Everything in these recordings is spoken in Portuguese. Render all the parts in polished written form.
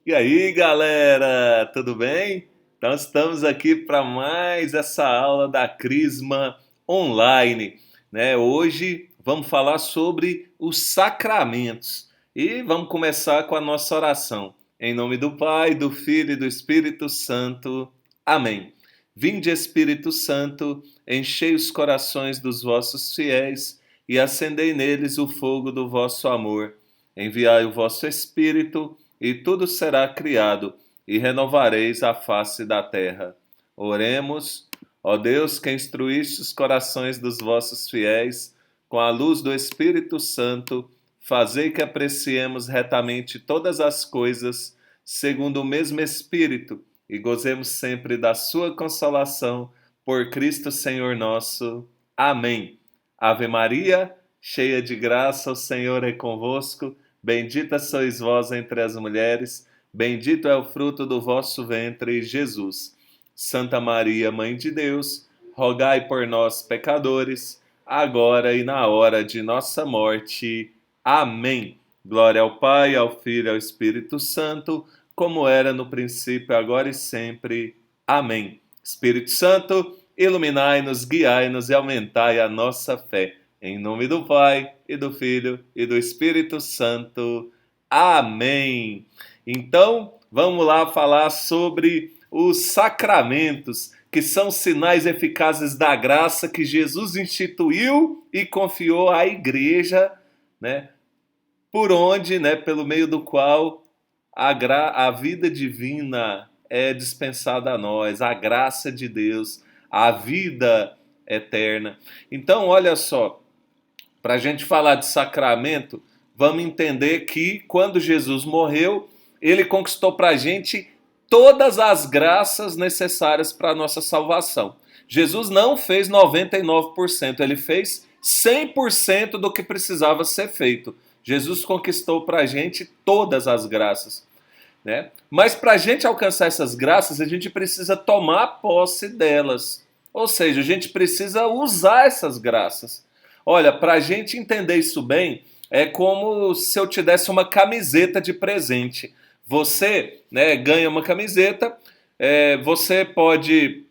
E aí, galera, tudo bem? Então, estamos aqui para mais essa aula da Crisma Online, né? Hoje vamos falar sobre os sacramentos e vamos começar com a nossa oração. Em nome do Pai, do Filho e do Espírito Santo. Amém. Vinde, Espírito Santo, enchei os corações dos vossos fiéis e acendei neles o fogo do vosso amor. Enviai o vosso Espírito e tudo será criado, e renovareis a face da terra. Oremos, ó Deus, que instruíste os corações dos vossos fiéis com a luz do Espírito Santo, fazei que apreciemos retamente todas as coisas, segundo o mesmo Espírito, e gozemos sempre da sua consolação, por Cristo Senhor nosso. Amém. Ave Maria, cheia de graça, o Senhor é convosco. Bendita sois vós entre as mulheres, bendito é o fruto do vosso ventre, Jesus. Santa Maria, Mãe de Deus, rogai por nós, pecadores, agora e na hora de nossa morte. Amém. Glória ao Pai, ao Filho e ao Espírito Santo, como era no princípio, agora e sempre. Amém. Espírito Santo, iluminai-nos, guiai-nos e aumentai a nossa fé. Em nome do Pai, e do Filho, e do Espírito Santo. Amém. Então, vamos lá falar sobre os sacramentos, que são sinais eficazes da graça que Jesus instituiu e confiou à igreja, né? Por onde, né, pelo meio do qual a vida divina é dispensada a nós, a graça de Deus, a vida eterna. Então, olha só, para a gente falar de sacramento, vamos entender que quando Jesus morreu, ele conquistou para a gente todas as graças necessárias para a nossa salvação. Jesus não fez 99%, ele fez 100% do que precisava ser feito. Jesus conquistou para a gente todas as graças, né? Mas para a gente alcançar essas graças, a gente precisa tomar posse delas. Ou seja, a gente precisa usar essas graças. Olha, para a gente entender isso bem, é como se eu te desse uma camiseta de presente. Você, né, ganha uma camiseta, você pode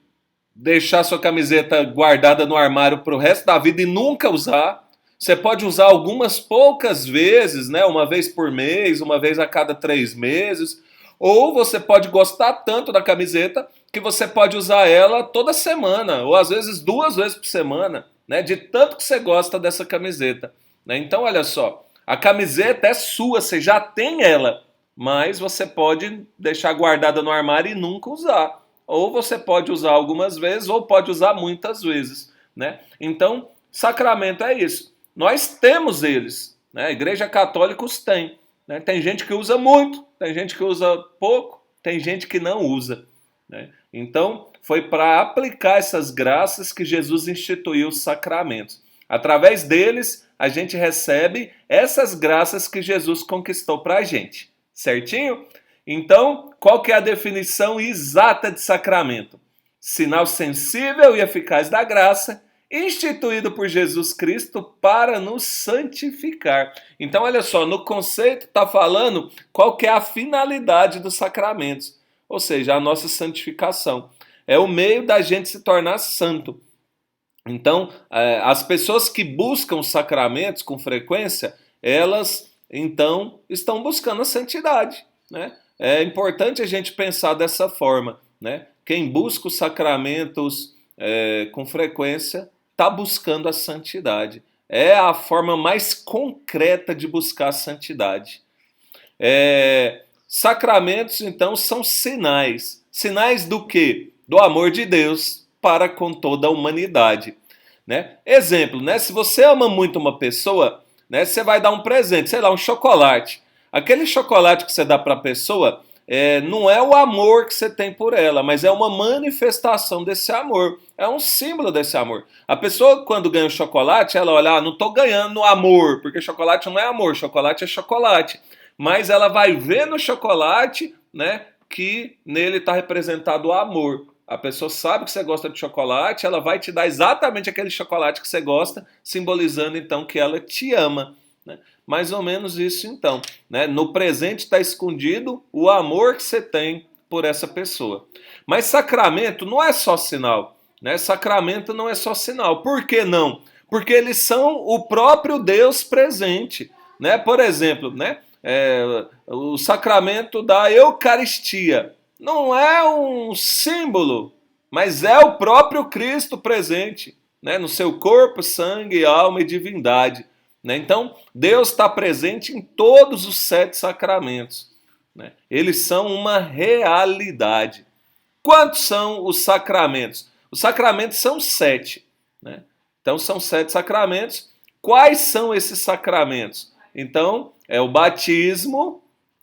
deixar sua camiseta guardada no armário para o resto da vida e nunca usar. Você pode usar algumas poucas vezes, né? Uma vez por mês, uma vez a cada 3 meses. Ou você pode gostar tanto da camiseta que você pode usar ela toda semana, ou às vezes 2 vezes por semana, né? De tanto que você gosta dessa camiseta, né? Então, olha só, a camiseta é sua, você já tem ela, mas você pode deixar guardada no armário e nunca usar. Ou você pode usar algumas vezes, ou pode usar muitas vezes, né? Então, sacramento é isso. Nós temos eles, né? A Igreja Católica os tem, né? Tem gente que usa muito, tem gente que usa pouco, tem gente que não usa, né? Então, foi para aplicar essas graças que Jesus instituiu os sacramentos. Através deles, a gente recebe essas graças que Jesus conquistou para a gente, certinho? Então, qual que é a definição exata de sacramento? Sinal sensível e eficaz da graça, instituído por Jesus Cristo para nos santificar. Então, olha só, no conceito está falando qual que é a finalidade dos sacramentos, ou seja, a nossa santificação. É o meio da gente se tornar santo. Então, as pessoas que buscam os sacramentos com frequência, elas então estão buscando a santidade, né? É importante a gente pensar dessa forma, né? Quem busca os sacramentos com frequência está buscando a santidade. É a forma mais concreta de buscar a santidade. Sacramentos, então, são sinais. Sinais do quê? Do amor de Deus para com toda a humanidade, né? Exemplo, né? Se você ama muito uma pessoa, né, você vai dar um presente, sei lá, um chocolate. Aquele chocolate que você dá para a pessoa não é o amor que você tem por ela, mas é uma manifestação desse amor. É um símbolo desse amor. A pessoa, quando ganha o chocolate, ela olha, não estou ganhando amor, porque chocolate não é amor, chocolate é chocolate. Mas ela vai ver no chocolate, né, que nele está representado o amor. A pessoa sabe que você gosta de chocolate, ela vai te dar exatamente aquele chocolate que você gosta, simbolizando então que ela te ama. né? Mais ou menos isso então, né? No presente está escondido o amor que você tem por essa pessoa. Mas sacramento não é só sinal, né? Sacramento não é só sinal. Por que não? Porque eles são o próprio Deus presente, né? Por exemplo, né? O sacramento da Eucaristia não é um símbolo, mas é o próprio Cristo presente, né? No seu corpo, sangue, alma e divindade, né? Então, Deus está presente em todos os 7 sacramentos, né? Eles são uma realidade. Quantos são os sacramentos? Os sacramentos são 7, né? Então, são 7 sacramentos. Quais são esses sacramentos? Então, é o batismo,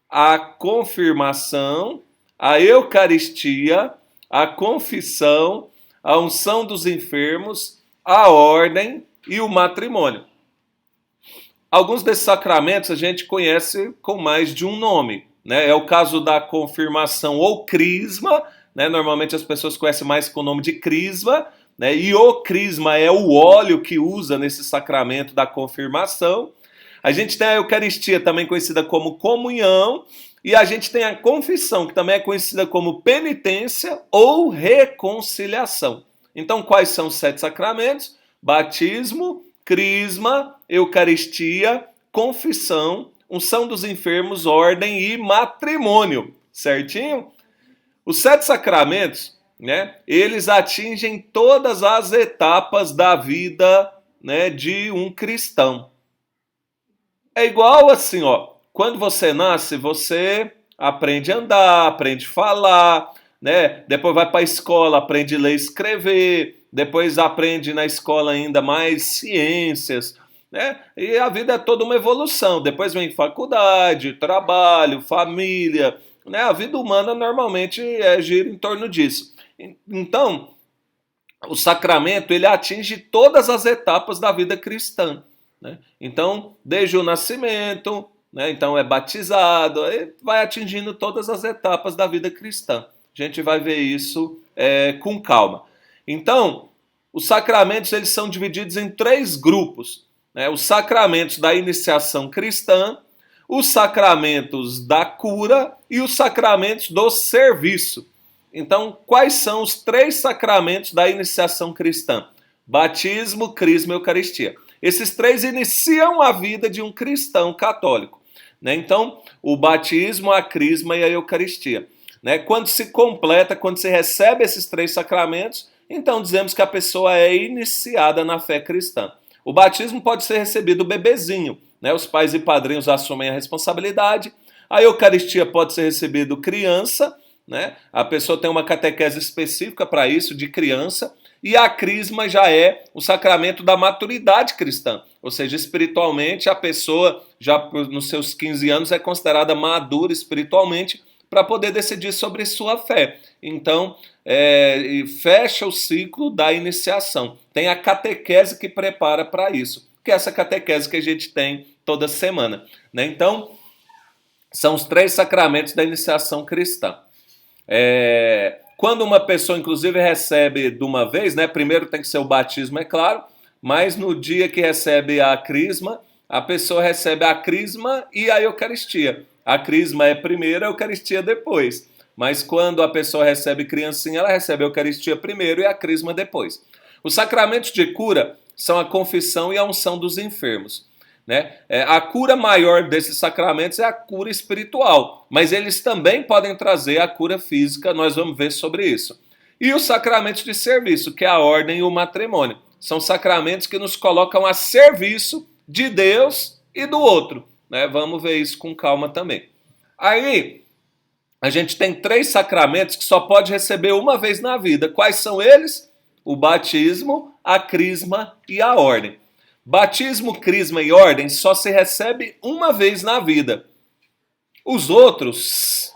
a confirmação, a Eucaristia, a confissão, a unção dos enfermos, a ordem e o matrimônio. Alguns desses sacramentos a gente conhece com mais de um nome, né? É o caso da confirmação ou crisma, né? Normalmente as pessoas conhecem mais com o nome de crisma, né? E o crisma é o óleo que usa nesse sacramento da confirmação. A gente tem a Eucaristia, também conhecida como comunhão, e a gente tem a confissão, que também é conhecida como penitência ou reconciliação. Então, quais são os 7 sacramentos? Batismo, crisma, Eucaristia, confissão, unção dos enfermos, ordem e matrimônio. Certinho? Os 7 sacramentos, né, eles atingem todas as etapas da vida, né, de um cristão. É igual assim, ó. Quando você nasce, você aprende a andar, aprende a falar, né? Depois vai para a escola, aprende a ler e escrever, depois aprende na escola ainda mais ciências, né? E a vida é toda uma evolução. Depois vem faculdade, trabalho, família, né? A vida humana normalmente gira em torno disso. Então, o sacramento ele atinge todas as etapas da vida cristã, né? Então, desde o nascimento, né? Então é batizado, vai atingindo todas as etapas da vida cristã. A gente vai ver isso com calma. Então, os sacramentos eles são divididos em 3 grupos, né? Os sacramentos da iniciação cristã, os sacramentos da cura e os sacramentos do serviço. Então, quais são os 3 sacramentos da iniciação cristã? Batismo, crisma e Eucaristia. Esses 3 iniciam a vida de um cristão católico, né? Então, o batismo, a crisma e a Eucaristia, né? Quando se completa, quando se recebe esses 3 sacramentos, então dizemos que a pessoa é iniciada na fé cristã. O batismo pode ser recebido bebezinho, né? Os pais e padrinhos assumem a responsabilidade. A Eucaristia pode ser recebido criança, né? A pessoa tem uma catequese específica para isso, de criança. E a crisma já é o sacramento da maturidade cristã, ou seja, espiritualmente a pessoa já nos seus 15 anos é considerada madura espiritualmente para poder decidir sobre sua fé. Então, fecha o ciclo da iniciação. Tem a catequese que prepara para isso, que é essa catequese que a gente tem toda semana, né? Então, são os 3 sacramentos da iniciação cristã. Quando uma pessoa, inclusive, recebe de uma vez, né? Primeiro tem que ser o batismo, é claro, mas no dia que recebe a crisma, a pessoa recebe a crisma e a Eucaristia. A crisma é primeiro, a Eucaristia depois. Mas quando a pessoa recebe criancinha, ela recebe a Eucaristia primeiro e a crisma depois. Os sacramentos de cura são a confissão e a unção dos enfermos, né? A cura maior desses sacramentos é a cura espiritual, mas eles também podem trazer a cura física, nós vamos ver sobre isso. E os sacramentos de serviço, que é a ordem e o matrimônio, são sacramentos que nos colocam a serviço de Deus e do outro, né? Vamos ver isso com calma também. Aí, a gente tem 3 sacramentos que só pode receber uma vez na vida. Quais são eles? O batismo, a crisma e a ordem. Batismo, crisma e ordem só se recebe uma vez na vida. Os outros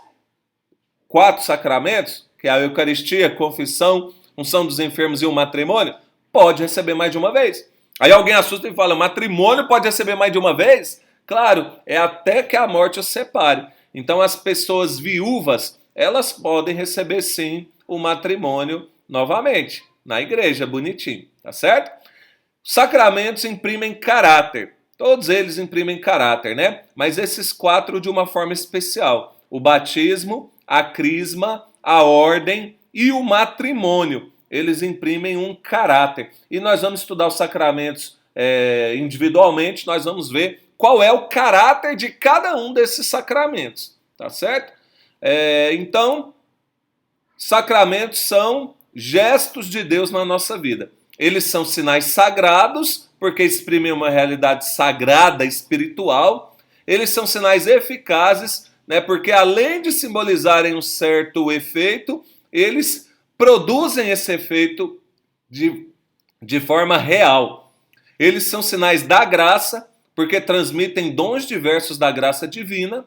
4 sacramentos, que é a Eucaristia, a confissão, unção dos enfermos e o matrimônio, pode receber mais de uma vez. Aí alguém assusta e fala, matrimônio pode receber mais de uma vez? Claro, é até que a morte os separe. Então as pessoas viúvas, elas podem receber sim o matrimônio novamente, na igreja, bonitinho, tá certo? Sacramentos imprimem caráter. Todos eles imprimem caráter, né? Mas esses 4 de uma forma especial: o batismo, a crisma, a ordem e o matrimônio. Eles imprimem um caráter. E nós vamos estudar os sacramentos individualmente, nós vamos ver qual é o caráter de cada um desses sacramentos, tá certo? Então, sacramentos são gestos de Deus na nossa vida. Eles são sinais sagrados, porque exprimem uma realidade sagrada, espiritual. Eles são sinais eficazes, né, porque além de simbolizarem um certo efeito, eles produzem esse efeito de forma real. Eles são sinais da graça, porque transmitem dons diversos da graça divina.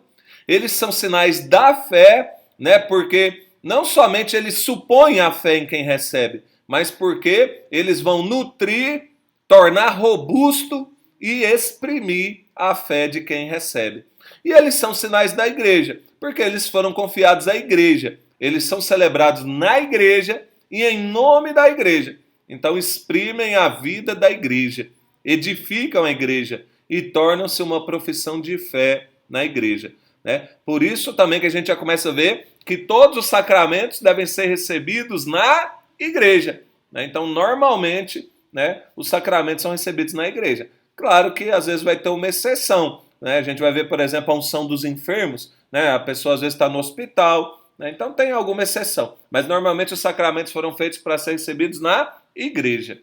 Eles são sinais da fé, né, porque não somente eles supõem a fé em quem recebe, mas porque eles vão nutrir, tornar robusto e exprimir a fé de quem recebe. E eles são sinais da igreja, porque eles foram confiados à igreja. Eles são celebrados na igreja e em nome da igreja. Então exprimem a vida da igreja, edificam a igreja e tornam-se uma profissão de fé na igreja, né? Por isso também que a gente já começa a ver que todos os sacramentos devem ser recebidos na igreja, né? Então, normalmente, né, os sacramentos são recebidos na igreja. Claro que às vezes vai ter uma exceção, né? A gente vai ver, por exemplo, a unção dos enfermos, né? A pessoa às vezes está no hospital, né? Então tem alguma exceção. Mas normalmente os sacramentos foram feitos para ser recebidos na igreja.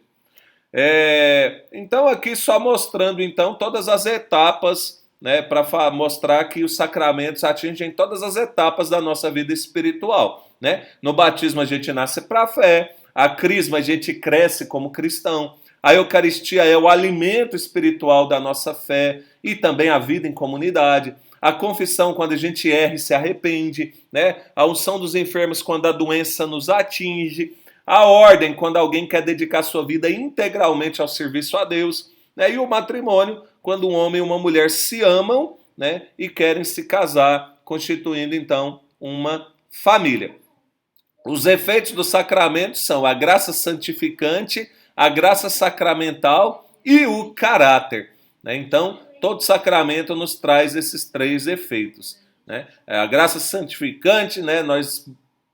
Então aqui só mostrando então todas as etapas, né, para mostrar que os sacramentos atingem todas as etapas da nossa vida espiritual, né? No batismo a gente nasce para a fé, a crisma a gente cresce como cristão, a Eucaristia é o alimento espiritual da nossa fé e também a vida em comunidade, a confissão quando a gente erra e se arrepende, né? A unção dos enfermos quando a doença nos atinge, a ordem quando alguém quer dedicar sua vida integralmente ao serviço a Deus, né? E o matrimônio quando um homem e uma mulher se amam, né, e querem se casar, constituindo então uma família. Os efeitos do sacramento são a graça santificante, a graça sacramental e o caráter, né? Então, todo sacramento nos traz esses 3 efeitos, né? A graça santificante, né, nós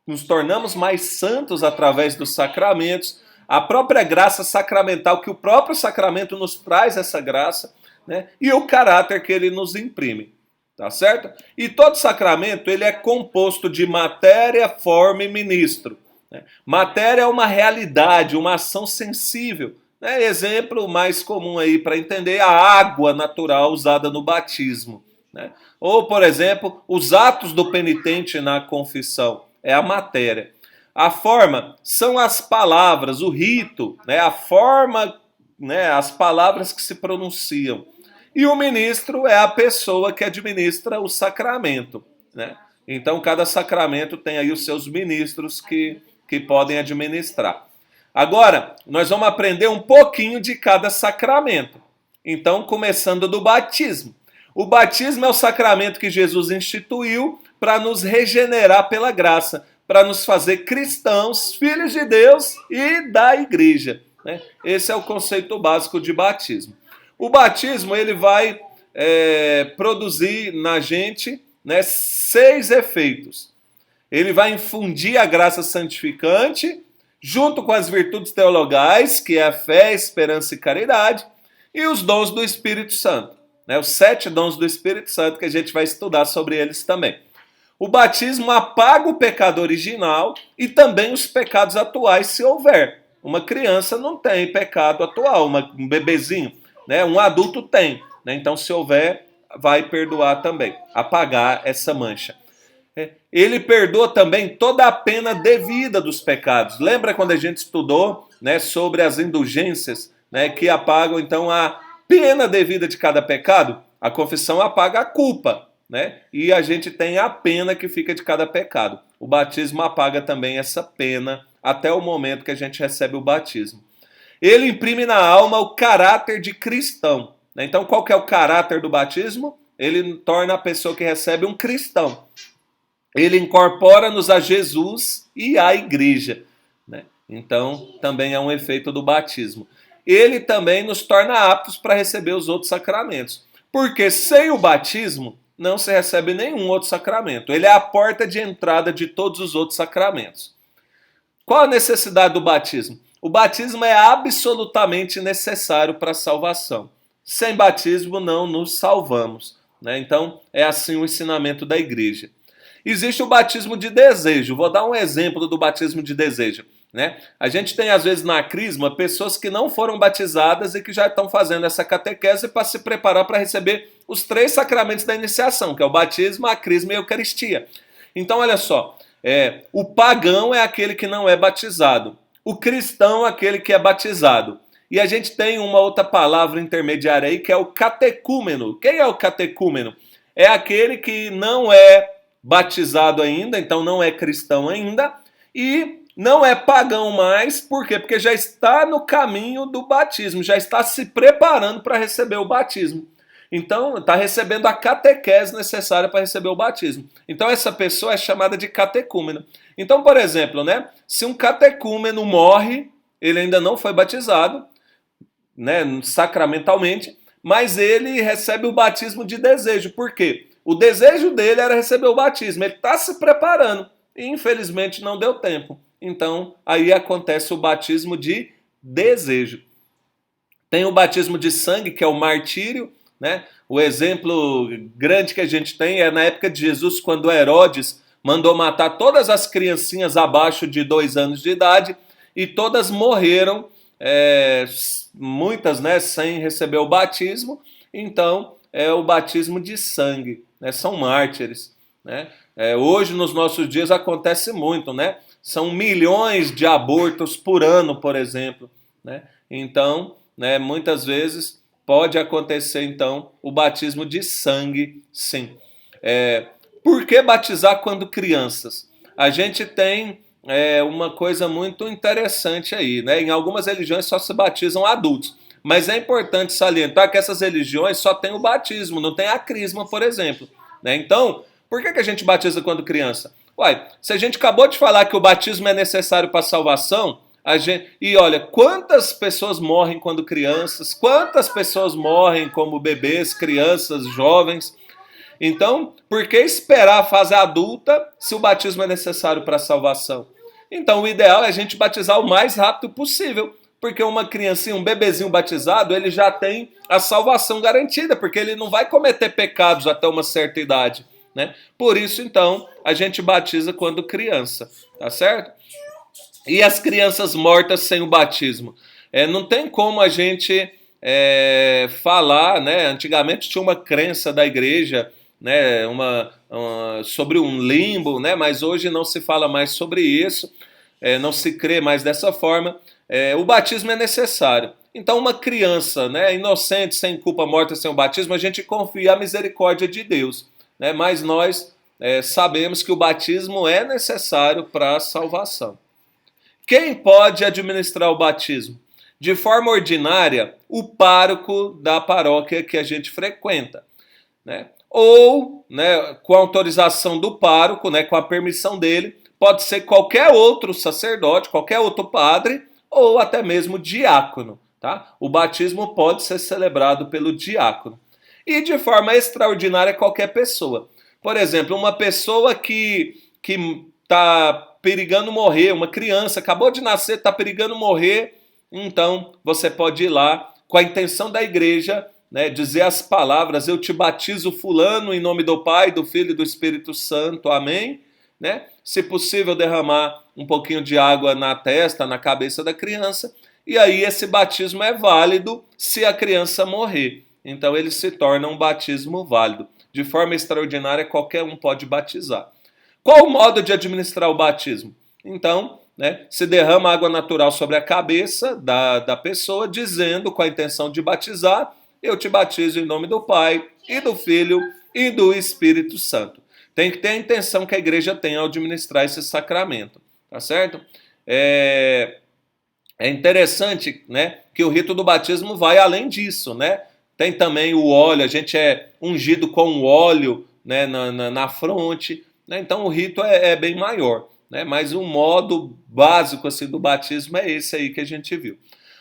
nos tornamos mais santos através dos sacramentos, a própria graça sacramental, que o próprio sacramento nos traz essa graça, né? E o caráter que ele nos imprime, tá certo? E todo sacramento ele é composto de matéria, forma e ministro, né? Matéria é uma realidade, uma ação sensível, né? Exemplo mais comum aí para entender, a água natural usada no batismo, né? Ou, por exemplo, os atos do penitente na confissão, é a matéria. A forma são as palavras, o rito, né? A forma, né? As palavras que se pronunciam. E o ministro é a pessoa que administra o sacramento, né? Então, cada sacramento tem aí os seus ministros que podem administrar. Agora, nós vamos aprender um pouquinho de cada sacramento. Então, começando do batismo. O batismo é o sacramento que Jesus instituiu para nos regenerar pela graça, para nos fazer cristãos, filhos de Deus e da igreja, né? Esse é o conceito básico de batismo. O batismo ele vai produzir na gente, né, 6 efeitos. Ele vai infundir a graça santificante, junto com as virtudes teologais, que é a fé, esperança e caridade, e os dons do Espírito Santo, né, os 7 dons do Espírito Santo, que a gente vai estudar sobre eles também. O batismo apaga o pecado original e também os pecados atuais, se houver. Uma criança não tem pecado atual, um bebezinho, né? Um adulto tem, né? Então, se houver, vai perdoar também, apagar essa mancha. Ele perdoa também toda a pena devida dos pecados. Lembra quando a gente estudou, né, sobre as indulgências, né, que apagam então a pena devida de cada pecado? A confissão apaga a culpa, né? E a gente tem a pena que fica de cada pecado. O batismo apaga também essa pena até o momento que a gente recebe o batismo. Ele imprime na alma o caráter de cristão, né? Então, qual que é o caráter do batismo? Ele torna a pessoa que recebe um cristão. Ele incorpora-nos a Jesus e à igreja, né? Então, também é um efeito do batismo. ele também nos torna aptos para receber os outros sacramentos. Porque sem o batismo não se recebe nenhum outro sacramento. Ele é a porta de entrada de todos os outros sacramentos. Qual a necessidade do batismo? O batismo é absolutamente necessário para a salvação. Sem batismo não nos salvamos, né? Então é assim o ensinamento da igreja. Existe o batismo de desejo. Vou dar um exemplo do batismo de desejo, né? A gente tem às vezes na crisma pessoas que não foram batizadas e que já estão fazendo essa catequese para se preparar para receber os 3 sacramentos da iniciação, que é o batismo, a crisma e a eucaristia. Então olha só, o pagão é aquele que não é batizado, o cristão é aquele que é batizado. E a gente tem uma outra palavra intermediária aí que é o catecúmeno. Quem é o catecúmeno? É aquele que não é batizado ainda, então não é cristão ainda, e não é pagão mais, por quê? Porque já está no caminho do batismo, já está se preparando para receber o batismo. Então, está recebendo a catequese necessária para receber o batismo. Então, essa pessoa é chamada de catecúmeno. Então, por exemplo, né, se um catecúmeno morre, ele ainda não foi batizado, né, sacramentalmente, mas ele recebe o batismo de desejo. Por quê? O desejo dele era receber o batismo. Ele está se preparando e, infelizmente, não deu tempo. Então, aí acontece o batismo de desejo. Tem o batismo de sangue, que é o martírio, né? O exemplo grande que a gente tem é na época de Jesus, quando Herodes mandou matar todas as criancinhas abaixo de 2 anos de idade e todas morreram, muitas, né, sem receber o batismo. Então, é o batismo de sangue, né? São mártires, né? Hoje, nos nossos dias, acontece muito, né? São milhões de abortos por ano, por exemplo, né? Então, né, muitas vezes pode acontecer, então, o batismo de sangue, sim. Por que batizar quando crianças? A gente tem uma coisa muito interessante aí, né? Em algumas religiões só se batizam adultos, mas é importante salientar que essas religiões só tem o batismo, não tem a crisma, por exemplo, né? Então, por que a gente batiza quando criança? Uai, se a gente acabou de falar que o batismo é necessário para a salvação, e olha, quantas pessoas morrem quando crianças, quantas pessoas morrem como bebês, crianças, jovens. Então, por que esperar a fase adulta se o batismo é necessário para a salvação? Então, o ideal é a gente batizar o mais rápido possível, porque uma criancinha, um bebezinho batizado, ele já tem a salvação garantida, porque ele não vai cometer pecados até uma certa idade, né? Por isso, então, a gente batiza quando criança, tá certo? E as crianças mortas sem o batismo? Não tem como a gente falar, né? Antigamente tinha uma crença da igreja, né? Sobre um limbo, né? Mas hoje não se fala mais sobre isso, não se crê mais dessa forma. O batismo é necessário. Então, uma criança, né, inocente, sem culpa, morta sem o batismo, a gente confia a misericórdia de Deus, né? Mas nós sabemos que o batismo é necessário para a salvação. Quem pode administrar o batismo? De forma ordinária, o pároco da paróquia que a gente frequenta, né? Ou, né, com a autorização do pároco, né, com a permissão dele, pode ser qualquer outro sacerdote, qualquer outro padre, ou até mesmo diácono, tá? O batismo pode ser celebrado pelo diácono. E de forma extraordinária, qualquer pessoa. Por exemplo, uma pessoa que está perigando morrer, uma criança acabou de nascer, está perigando morrer, então você pode ir lá com a intenção da igreja, né, dizer as palavras: eu te batizo fulano em nome do Pai, do Filho e do Espírito Santo, amém, né? Se possível, derramar um pouquinho de água na testa, na cabeça da criança, e aí esse batismo é válido se a criança morrer. Então ele se torna um batismo válido. De forma extraordinária, qualquer um pode batizar. Qual o modo de administrar o batismo? Então, né, se derrama água natural sobre a cabeça da pessoa, dizendo, com a intenção de batizar: eu te batizo em nome do Pai, e do Filho, e do Espírito Santo. Tem que ter a intenção que a igreja tem ao administrar esse sacramento, tá certo? É interessante, né, que o rito do batismo vai além disso, né? Tem também o óleo, a gente é ungido com óleo, né, na fronte, né? Então o rito é bem maior, né? Mas o modo básico assim, do batismo é esse aí que a gente viu.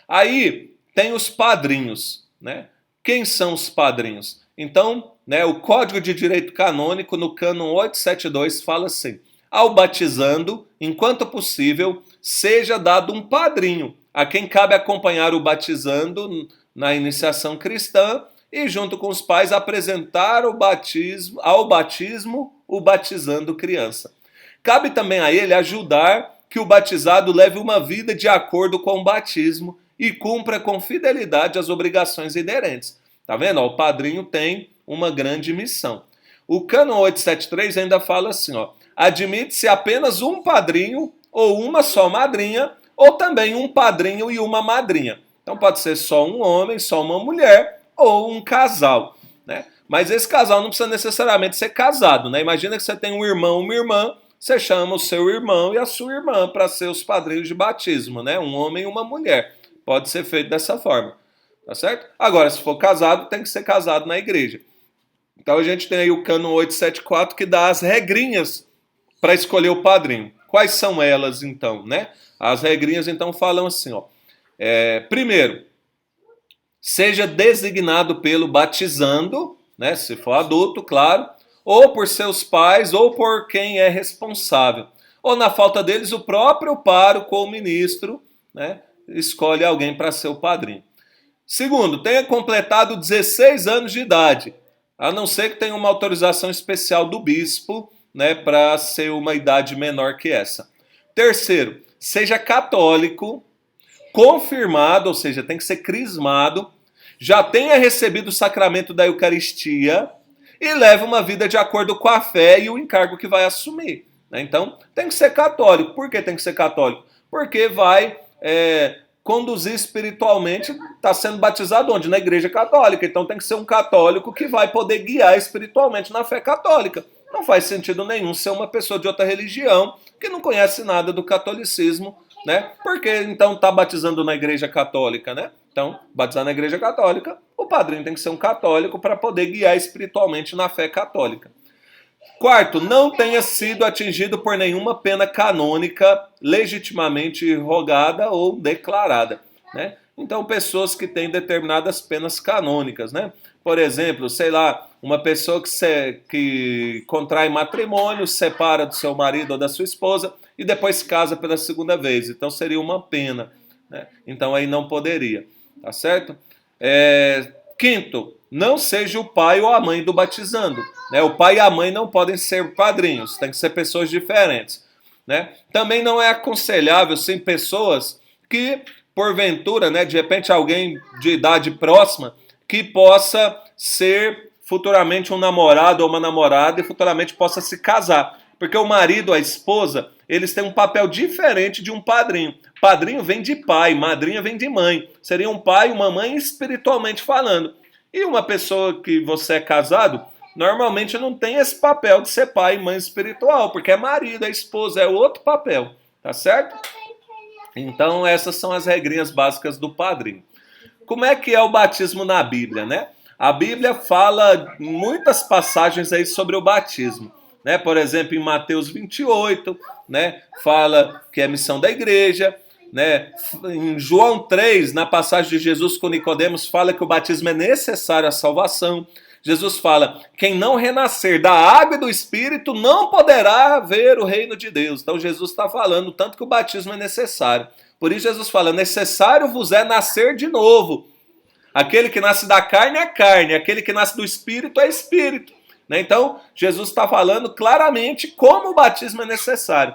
Aí, tem os padrinhos, né? Quem são os padrinhos? Então, né, o Código de Direito Canônico, no cânon 872, fala assim: ao batizando, enquanto possível, seja dado um padrinho, a quem cabe acompanhar o batizando na iniciação cristã e, junto com os pais, apresentar ao batismo o batizando criança. Cabe também a ele ajudar que o batizado leve uma vida de acordo com o batismo e cumpra com fidelidade as obrigações inerentes. Tá vendo? O padrinho tem uma grande missão. O cânon 873 ainda fala assim, ó: admite-se apenas um padrinho ou uma só madrinha, ou também um padrinho e uma madrinha. Então pode ser só um homem, só uma mulher, ou um casal, né? Mas esse casal não precisa necessariamente ser casado, né? Imagina que você tem um irmão, uma irmã, você chama o seu irmão e a sua irmã para ser os padrinhos de batismo, né? Um homem e uma mulher. Pode ser feito dessa forma, tá certo? Agora, se for casado, tem que ser casado na igreja. Então a gente tem aí o cânon 874 que dá as regrinhas para escolher o padrinho. Quais são elas, então, né? As regrinhas, então, falam assim, ó. Primeiro, seja designado pelo batizando, né? Se for adulto, claro, ou por seus pais, ou por quem é responsável. Ou, na falta deles, o próprio pároco ou ministro, né, escolhe alguém para ser o padrinho. Segundo, tenha completado 16 anos de idade, a não ser que tenha uma autorização especial do bispo, né, para ser uma idade menor que essa. Terceiro, seja católico, confirmado, ou seja, tem que ser crismado, já tenha recebido o sacramento da Eucaristia e leve uma vida de acordo com a fé e o encargo que vai assumir, né? Então, tem que ser católico. Por que tem que ser católico? Porque vai conduzir espiritualmente, está sendo batizado onde? Na igreja católica. Então tem que ser um católico que vai poder guiar espiritualmente na fé católica. Não faz sentido nenhum ser uma pessoa de outra religião que não conhece nada do catolicismo, né? Porque então está batizando na igreja católica, né? Então, batizar na igreja católica, o padrinho tem que ser um católico para poder guiar espiritualmente na fé católica. Quarto, não tenha sido atingido por nenhuma pena canônica legitimamente rogada ou declarada, né? Então, pessoas que têm determinadas penas canônicas, né? Por exemplo, sei lá, uma pessoa que contrai matrimônio, separa do seu marido ou da sua esposa e depois se casa pela segunda vez. Então, seria uma pena, né? Então, aí não poderia, tá certo? Quinto, não seja o pai ou a mãe do batizando, né? O pai e a mãe não podem ser padrinhos, tem que ser pessoas diferentes, né? Também não é aconselhável, sim, pessoas que, porventura, né, de repente alguém de idade próxima, que possa ser futuramente um namorado ou uma namorada e futuramente possa se casar. Porque o marido, a esposa, eles têm um papel diferente de um padrinho. Padrinho vem de pai, madrinha vem de mãe. Seria um pai e uma mãe espiritualmente falando. E uma pessoa que você é casado, normalmente não tem esse papel de ser pai e mãe espiritual, porque é marido, é esposa, é outro papel, tá certo? Então essas são as regrinhas básicas do padrinho. Como é que é o batismo na Bíblia, né? A Bíblia fala muitas passagens aí sobre o batismo, né? Por exemplo, em Mateus 28, né, fala que é missão da igreja, né? Em João 3, na passagem de Jesus com Nicodemos, fala que o batismo é necessário à salvação. Jesus fala: quem não renascer da água e do Espírito não poderá ver o reino de Deus. Então Jesus está falando tanto que o batismo é necessário. Por isso Jesus fala: necessário vos é nascer de novo. Aquele que nasce da carne é carne, aquele que nasce do Espírito é Espírito. Então Jesus está falando claramente como o batismo é necessário.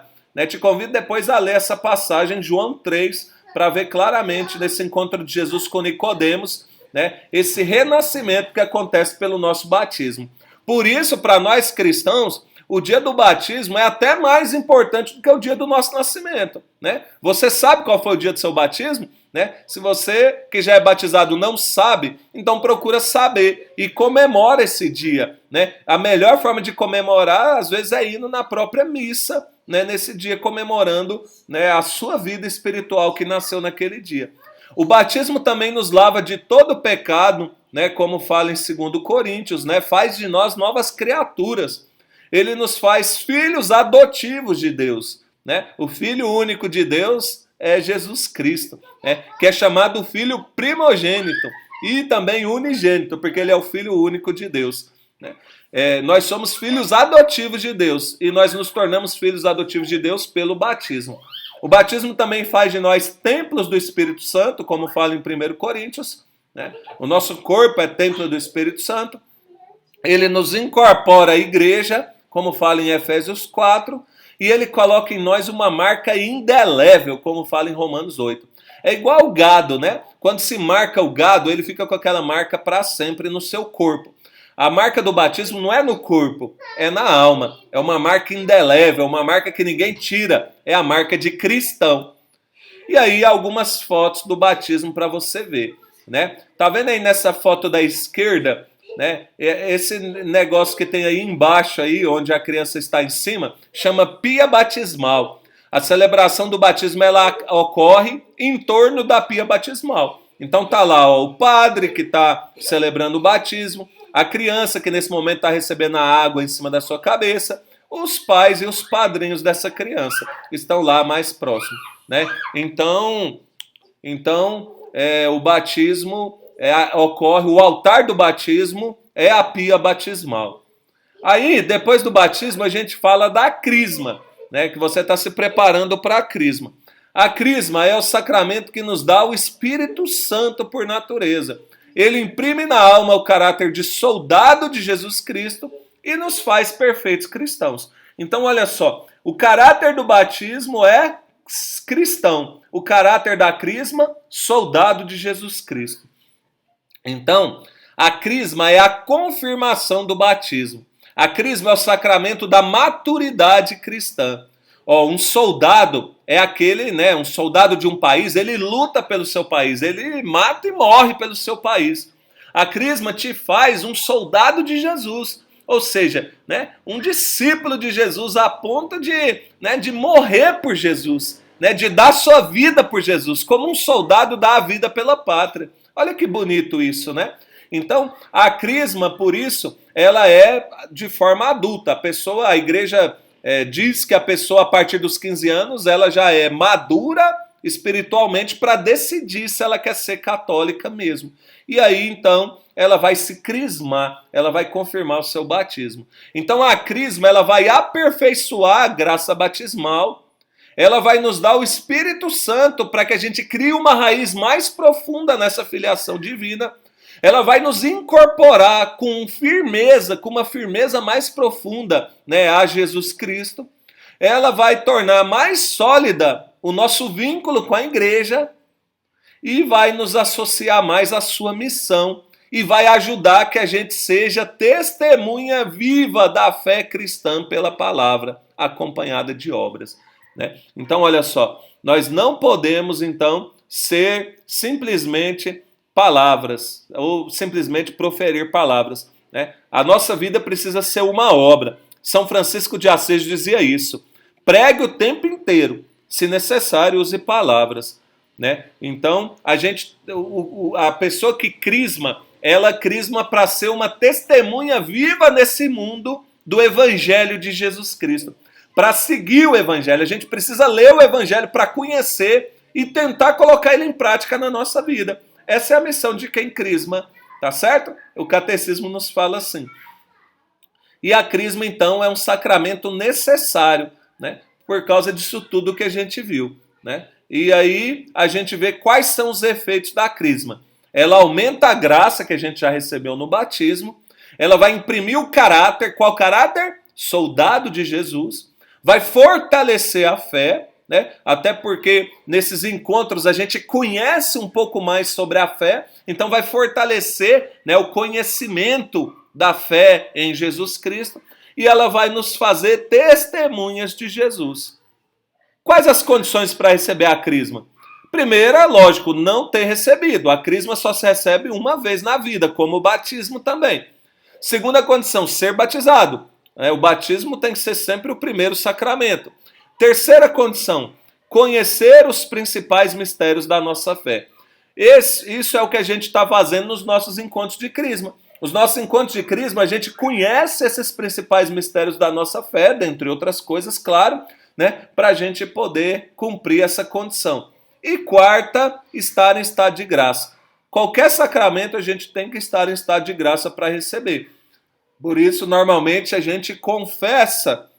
Te convido depois a ler essa passagem, João 3, para ver claramente nesse encontro de Jesus com Nicodemos, né, esse renascimento que acontece pelo nosso batismo. Por isso, para nós cristãos, o dia do batismo é até mais importante do que o dia do nosso nascimento, né? Você sabe qual foi o dia do seu batismo? Né? Se você que já é batizado não sabe, então procura saber e comemora esse dia, né? A melhor forma de comemorar, às vezes, é indo na própria missa, né, nesse dia, comemorando, né, a sua vida espiritual que nasceu naquele dia. O batismo também nos lava de todo pecado, né, como fala em 2 Coríntios, né, faz de nós novas criaturas. Ele nos faz filhos adotivos de Deus, né? O Filho único de Deus é Jesus Cristo, né? Que é chamado Filho primogênito e também unigênito, porque ele é o Filho único de Deus, né? Nós somos filhos adotivos de Deus e nós nos tornamos filhos adotivos de Deus pelo batismo. O batismo também faz de nós templos do Espírito Santo, como fala em 1 Coríntios, né? O nosso corpo é templo do Espírito Santo. Ele nos incorpora à igreja, como fala em Efésios 4, e ele coloca em nós uma marca indelével, como fala em Romanos 8. É igual o gado, né? Quando se marca o gado, ele fica com aquela marca para sempre no seu corpo. A marca do batismo não é no corpo, é na alma. É uma marca indelével, uma marca que ninguém tira. É a marca de cristão. E aí algumas fotos do batismo para você ver, né? Tá vendo aí nessa foto da esquerda, né? Esse negócio que tem aí embaixo, aí, onde a criança está em cima, chama pia batismal. A celebração do batismo ela ocorre em torno da pia batismal. Então tá lá ó, o padre que está celebrando o batismo, a criança que nesse momento está recebendo a água em cima da sua cabeça, os pais e os padrinhos dessa criança que estão lá mais próximos, né? Então o batismo ocorre, o altar do batismo é a pia batismal. Aí, depois do batismo, a gente fala da crisma, né? Que você está se preparando para a crisma. A crisma é o sacramento que nos dá o Espírito Santo por natureza. Ele imprime na alma o caráter de soldado de Jesus Cristo e nos faz perfeitos cristãos. Então, olha só, o caráter do batismo é cristão. O caráter da crisma, soldado de Jesus Cristo. Então, a crisma é a confirmação do batismo. A crisma é o sacramento da maturidade cristã. Um soldado é aquele, né? Um soldado de um país, ele luta pelo seu país, ele mata e morre pelo seu país. A crisma te faz um soldado de Jesus, ou seja, né? Um discípulo de Jesus a ponto de morrer por Jesus, né? De dar sua vida por Jesus, como um soldado dá a vida pela pátria. Olha que bonito isso, né? Então, a crisma, por isso, ela é de forma adulta. A igreja diz que a pessoa, a partir dos 15 anos, ela já é madura espiritualmente para decidir se ela quer ser católica mesmo. E aí, então, ela vai se crismar, ela vai confirmar o seu batismo. Então, a crisma, ela vai aperfeiçoar a graça batismal, ela vai nos dar o Espírito Santo para que a gente crie uma raiz mais profunda nessa filiação divina. Ela vai nos incorporar com firmeza, com uma firmeza mais profunda, né, a Jesus Cristo. Ela vai tornar mais sólida o nosso vínculo com a igreja e vai nos associar mais à sua missão e vai ajudar que a gente seja testemunha viva da fé cristã pela palavra, acompanhada de obras, né? Então, olha só, nós não podemos, então, ser simplesmente palavras, ou simplesmente proferir palavras, né? A nossa vida precisa ser uma obra. São Francisco de Assis dizia isso. Pregue o tempo inteiro, se necessário, use palavras, né? Então, a pessoa que crisma, ela crisma para ser uma testemunha viva nesse mundo do Evangelho de Jesus Cristo. Para seguir o Evangelho, a gente precisa ler o Evangelho para conhecer e tentar colocar ele em prática na nossa vida. Essa é a missão de quem crisma, tá certo? O catecismo nos fala assim. E a crisma, então, é um sacramento necessário, né? Por causa disso tudo que a gente viu, né? E aí a gente vê quais são os efeitos da crisma. Ela aumenta a graça que a gente já recebeu no batismo. Ela vai imprimir o caráter. Qual caráter? Soldado de Jesus. Vai fortalecer a fé, né? Até porque nesses encontros a gente conhece um pouco mais sobre a fé, então vai fortalecer, né, o conhecimento da fé em Jesus Cristo e ela vai nos fazer testemunhas de Jesus. Quais as condições para receber a crisma? Primeira, lógico, não ter recebido. A crisma só se recebe uma vez na vida, como o batismo também. Segunda condição, ser batizado. O batismo tem que ser sempre o primeiro sacramento. Terceira condição, conhecer os principais mistérios da nossa fé. Isso é o que a gente está fazendo nos nossos encontros de crisma. Os nossos encontros de crisma, a gente conhece esses principais mistérios da nossa fé, dentre outras coisas, claro, né, para a gente poder cumprir essa condição. E quarta, estar em estado de graça. Qualquer sacramento a gente tem que estar em estado de graça para receber. Por isso, normalmente, a gente confessa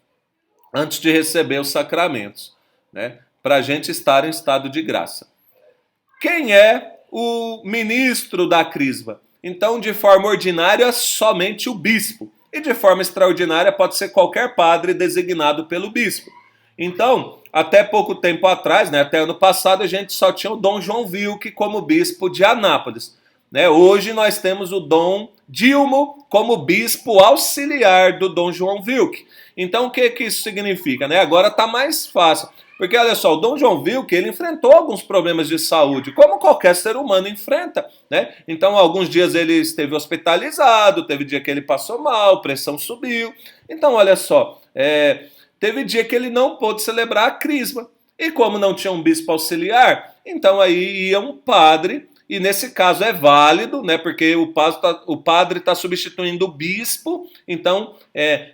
antes de receber os sacramentos, né, para a gente estar em estado de graça. Quem é o ministro da crisma? Então, de forma ordinária, somente o bispo. E de forma extraordinária, pode ser qualquer padre designado pelo bispo. Então, até pouco tempo atrás, né, até ano passado, a gente só tinha o Dom João Wilke como bispo de Anápolis. Né? Hoje nós temos o Dom Dilmo como bispo auxiliar do Dom João Wilke. Então, o que isso significa? Né? Agora está mais fácil. Porque, olha só, o Dom João Wilke, ele enfrentou alguns problemas de saúde, como qualquer ser humano enfrenta, né? Então, alguns dias ele esteve hospitalizado, teve dia que ele passou mal, pressão subiu. Então, olha só, teve dia que ele não pôde celebrar a crisma. E como não tinha um bispo auxiliar, então aí ia um padre, e nesse caso é válido, né? Porque o padre está substituindo o bispo, então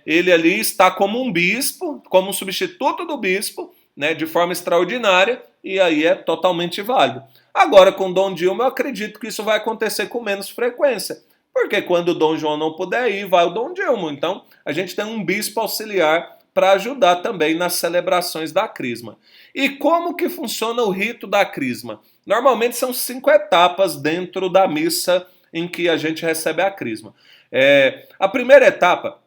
ele ali está como um bispo, como um substituto do bispo, né, de forma extraordinária, e aí é totalmente válido. Agora, com Dom Dilma, eu acredito que isso vai acontecer com menos frequência, porque quando o Dom João não puder ir, vai o Dom Dilma. Então, a gente tem um bispo auxiliar para ajudar também nas celebrações da crisma. E como que funciona o rito da crisma? Normalmente são 5 etapas dentro da missa em que a gente recebe a crisma. A primeira etapa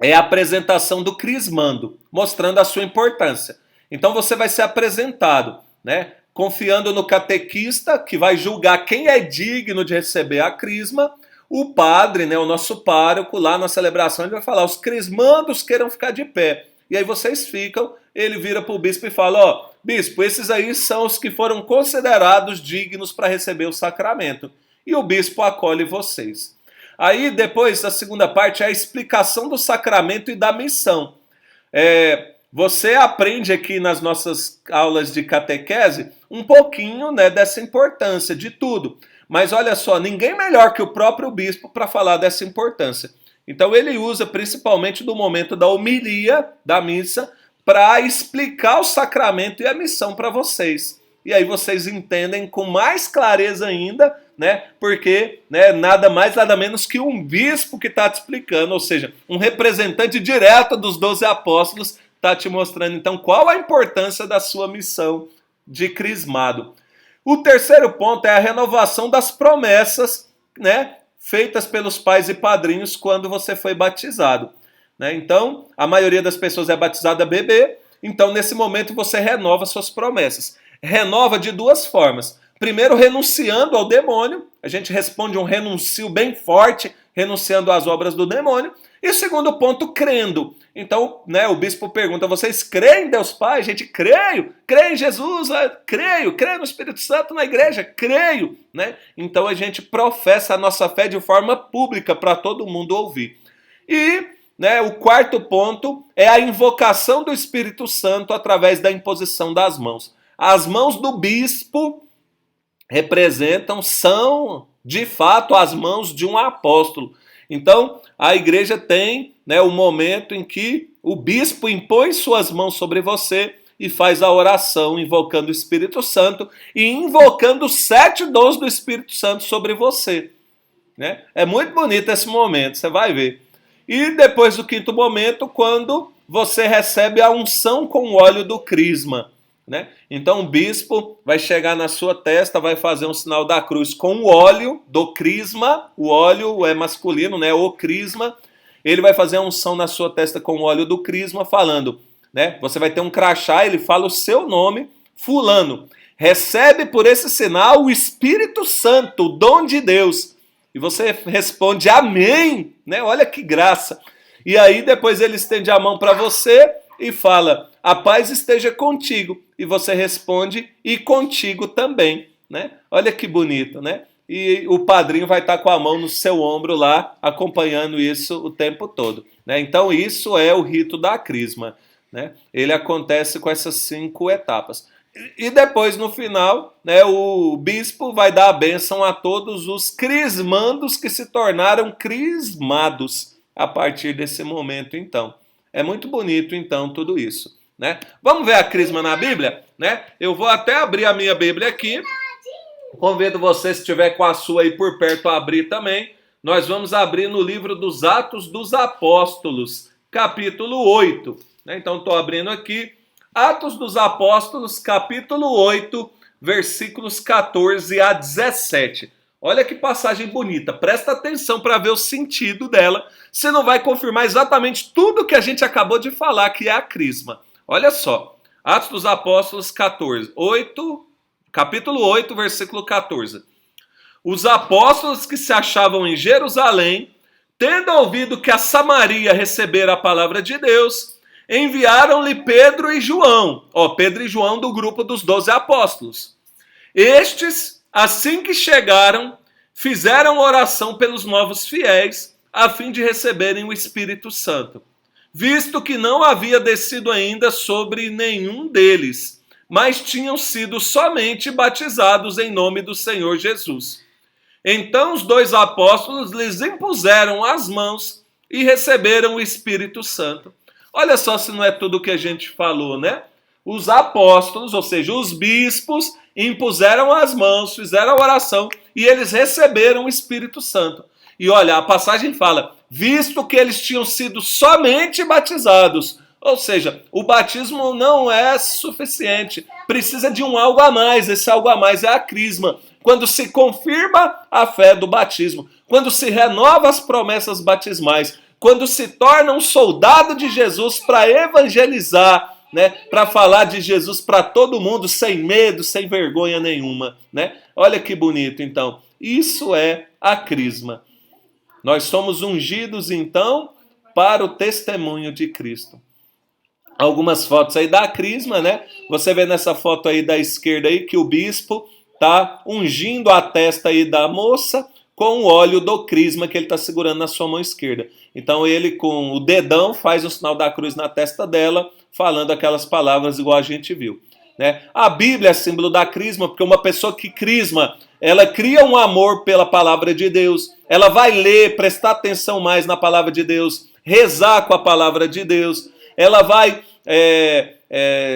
é a apresentação do crismando, mostrando a sua importância. Então você vai ser apresentado, né, confiando no catequista, que vai julgar quem é digno de receber a crisma. O padre, né, o nosso pároco, lá na celebração, ele vai falar: os crismandos queiram ficar de pé. E aí vocês ficam, ele vira para o bispo e fala: ó, bispo, esses aí são os que foram considerados dignos para receber o sacramento. E o bispo acolhe vocês. Aí depois, a segunda parte é a explicação do sacramento e da missão. Você aprende aqui nas nossas aulas de catequese um pouquinho, né, dessa importância de tudo. Mas olha só, ninguém melhor que o próprio bispo para falar dessa importância. Então ele usa principalmente do momento da homilia da missa para explicar o sacramento e a missão para vocês. E aí vocês entendem com mais clareza ainda, né? Porque, né, nada mais, nada menos que um bispo que está te explicando, ou seja, um representante direto dos 12 apóstolos está te mostrando, então, qual a importância da sua missão de crismado. O terceiro ponto é a renovação das promessas, né, feitas pelos pais e padrinhos quando você foi batizado. Né? Então, a maioria das pessoas é batizada bebê, então, nesse momento, você renova suas promessas. Renova de 2 formas. Primeiro, renunciando ao demônio. A gente responde um renuncio bem forte, renunciando às obras do demônio. E o segundo ponto, crendo. Então, né, o bispo pergunta: vocês creem em Deus Pai? A gente creio em Jesus, creio no Espírito Santo na igreja, creio. Né? Então a gente professa a nossa fé de forma pública para todo mundo ouvir. E, né, o quarto ponto é a invocação do Espírito Santo através da imposição das mãos. As mãos do bispo são de fato as mãos de um apóstolo. Então, a igreja tem, né, o momento em que o bispo impõe suas mãos sobre você e faz a oração invocando o Espírito Santo e invocando os 7 dons do Espírito Santo sobre você. Né? É muito bonito esse momento, você vai ver. E depois do 5º momento, quando você recebe a unção com o óleo do crisma. Né? Então o bispo vai chegar na sua testa, vai fazer um sinal da cruz com o óleo do crisma. O óleo é masculino, né? O crisma. Ele vai fazer a unção na sua testa com o óleo do crisma, falando, né? Você vai ter um crachá, ele fala o seu nome, fulano. Recebe por esse sinal o Espírito Santo, o dom de Deus. E você responde amém, né? Olha que graça. E aí depois ele estende a mão para você e fala: a paz esteja contigo. E você responde: e contigo também. Né? Olha que bonito, né? E o padrinho vai estar com a mão no seu ombro lá, acompanhando isso o tempo todo. Né? Então isso é o rito da crisma. Né? Ele acontece com essas 5 etapas. E depois, no final, né, o bispo vai dar a bênção a todos os crismandos que se tornaram crismados a partir desse momento, então. É muito bonito, então, tudo isso. né? Vamos ver a crisma na Bíblia, né? Eu vou até abrir a minha Bíblia aqui. Convido você, se tiver com a sua aí por perto, a abrir também. Nós vamos abrir no livro dos Atos dos Apóstolos, capítulo 8. Então, estou abrindo aqui. Atos dos Apóstolos, capítulo 8, versículos 14 a 17. Olha que passagem bonita. Presta atenção para ver o sentido dela. Você não vai confirmar exatamente tudo que a gente acabou de falar, que é a crisma. Olha só. Atos dos Apóstolos, capítulo 8, versículo 14. Os apóstolos que se achavam em Jerusalém, tendo ouvido que a Samaria recebera a palavra de Deus, enviaram-lhe Pedro e João. Pedro e João do grupo dos 12 apóstolos. Estes, assim que chegaram, fizeram oração pelos novos fiéis, a fim de receberem o Espírito Santo, visto que não havia descido ainda sobre nenhum deles, mas tinham sido somente batizados em nome do Senhor Jesus. Então os 2 apóstolos lhes impuseram as mãos e receberam o Espírito Santo. Olha só se não é tudo o que a gente falou, né? Os apóstolos, ou seja, os bispos, impuseram as mãos, fizeram a oração e eles receberam o Espírito Santo. E olha, a passagem fala, visto que eles tinham sido somente batizados. Ou seja, o batismo não é suficiente, precisa de um algo a mais. Esse algo a mais é a crisma. Quando se confirma a fé do batismo, quando se renova as promessas batismais, quando se torna um soldado de Jesus para evangelizar, né, para falar de Jesus para todo mundo, sem medo, sem vergonha nenhuma, né? Olha que bonito, então. Isso é a crisma. Nós somos ungidos, então, para o testemunho de Cristo. Algumas fotos aí da crisma, né? Você vê nessa foto aí da esquerda aí que o bispo tá ungindo a testa aí da moça com o óleo do crisma que ele está segurando na sua mão esquerda. Então ele com o dedão faz o sinal da cruz na testa dela, falando aquelas palavras igual a gente viu, né? A Bíblia é símbolo da crisma, porque uma pessoa que crisma, ela cria um amor pela palavra de Deus, ela vai ler, prestar atenção mais na palavra de Deus, rezar com a palavra de Deus, ela vai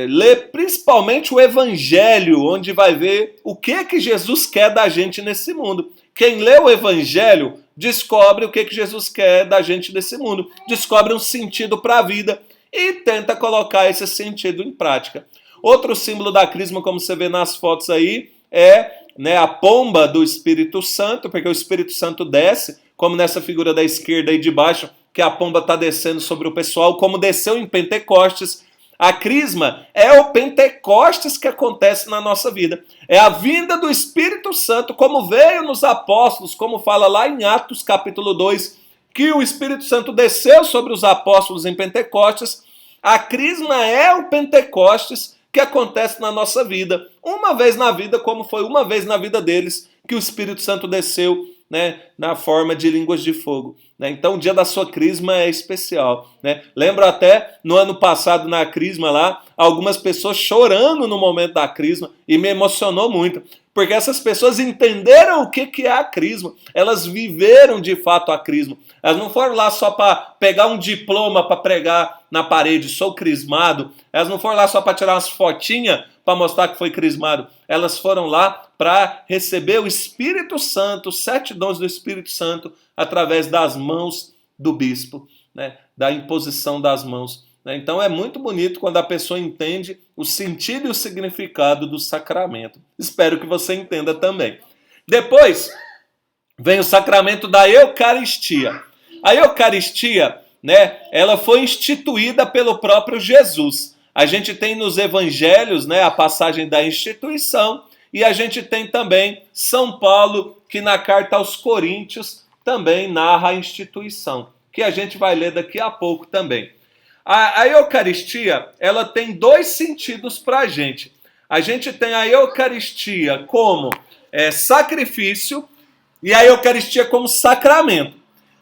ler principalmente o Evangelho, onde vai ver o que Jesus quer da gente nesse mundo. Quem lê o Evangelho descobre o que Jesus quer da gente nesse mundo, descobre um sentido para a vida e tenta colocar esse sentido em prática. Outro símbolo da crisma, como você vê nas fotos aí, é, né, a pomba do Espírito Santo, porque o Espírito Santo desce, como nessa figura da esquerda aí de baixo, que a pomba está descendo sobre o pessoal, como desceu em Pentecostes. A crisma é o Pentecostes que acontece na nossa vida. É a vinda do Espírito Santo, como veio nos apóstolos, como fala lá em Atos capítulo 2, que o Espírito Santo desceu sobre os apóstolos em Pentecostes. A crisma é o Pentecostes que acontece na nossa vida. Uma vez na vida, como foi uma vez na vida deles, que o Espírito Santo desceu, né, na forma de línguas de fogo. Né? Então o dia da sua crisma é especial. Né? Lembro até no ano passado na crisma lá, algumas pessoas chorando no momento da crisma e me emocionou muito. Porque essas pessoas entenderam o que é a crisma. Elas viveram de fato a crisma. Elas não foram lá só para pegar um diploma para pregar na parede, sou crismado. Elas não foram lá só para tirar umas fotinhas para mostrar que foi crismado. Elas foram lá para receber o Espírito Santo, os 7 dons do Espírito Santo, através das mãos do bispo, né? Da imposição das mãos. Então é muito bonito quando a pessoa entende o sentido e o significado do sacramento. Espero que você entenda também. Depois vem o sacramento da Eucaristia. A Eucaristia, né, ela foi instituída pelo próprio Jesus. A gente tem nos evangelhos, né, a passagem da instituição, e a gente tem também São Paulo, que na carta aos Coríntios também narra a instituição, que a gente vai ler daqui a pouco também. A Eucaristia, ela tem 2 sentidos para a gente. A gente tem a Eucaristia como sacrifício e a Eucaristia como sacramento.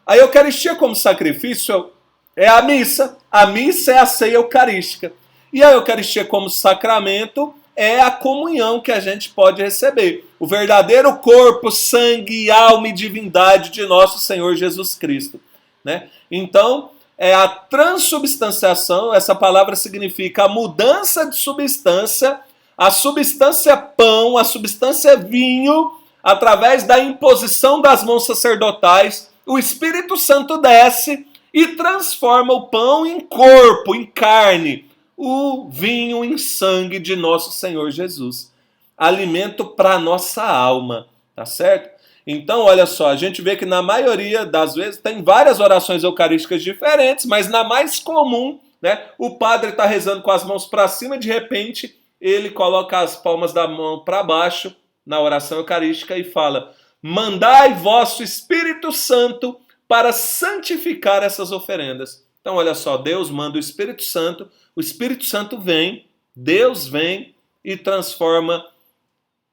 A Eucaristia como sacrifício é a missa. A missa é a ceia eucarística. E a Eucaristia como sacramento é a comunhão que a gente pode receber. O verdadeiro corpo, sangue, alma e divindade de nosso Senhor Jesus Cristo. Né? Então, é a transubstanciação. Essa palavra significa a mudança de substância, a substância pão, a substância vinho, através da imposição das mãos sacerdotais. O Espírito Santo desce e transforma o pão em corpo, em carne, o vinho em sangue de nosso Senhor Jesus. Alimento para a nossa alma, tá certo? Então, olha só, a gente vê que na maioria das vezes tem várias orações eucarísticas diferentes, mas na mais comum, né, o padre está rezando com as mãos para cima, de repente ele coloca as palmas da mão para baixo na oração eucarística e fala: mandai vosso Espírito Santo para santificar essas oferendas. Então, olha só, Deus manda o Espírito Santo vem, Deus vem e transforma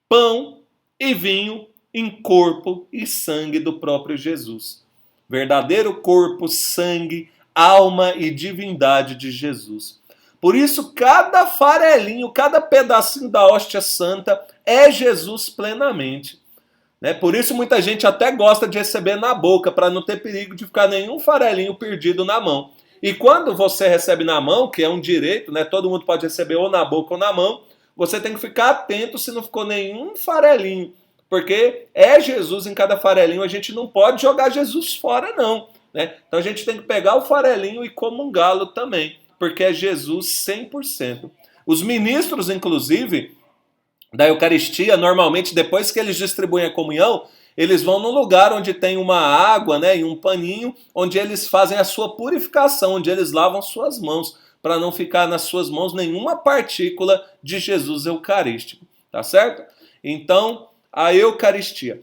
pão e vinho em corpo e sangue do próprio Jesus. Verdadeiro corpo, sangue, alma e divindade de Jesus. Por isso, cada farelinho, cada pedacinho da hóstia santa é Jesus plenamente. Né? Por isso, muita gente até gosta de receber na boca, para não ter perigo de ficar nenhum farelinho perdido na mão. E quando você recebe na mão, que é um direito, né? Todo mundo pode receber ou na boca ou na mão, você tem que ficar atento se não ficou nenhum farelinho. Porque é Jesus em cada farelinho, a gente não pode jogar Jesus fora, não. Né? Então a gente tem que pegar o farelinho e comungá-lo também, porque é Jesus 100%. Os ministros, inclusive, da Eucaristia, normalmente, depois que eles distribuem a comunhão, eles vão num lugar onde tem uma água, né, e um paninho, onde eles fazem a sua purificação, onde eles lavam suas mãos, para não ficar nas suas mãos nenhuma partícula de Jesus eucarístico. Tá certo? Então, a Eucaristia.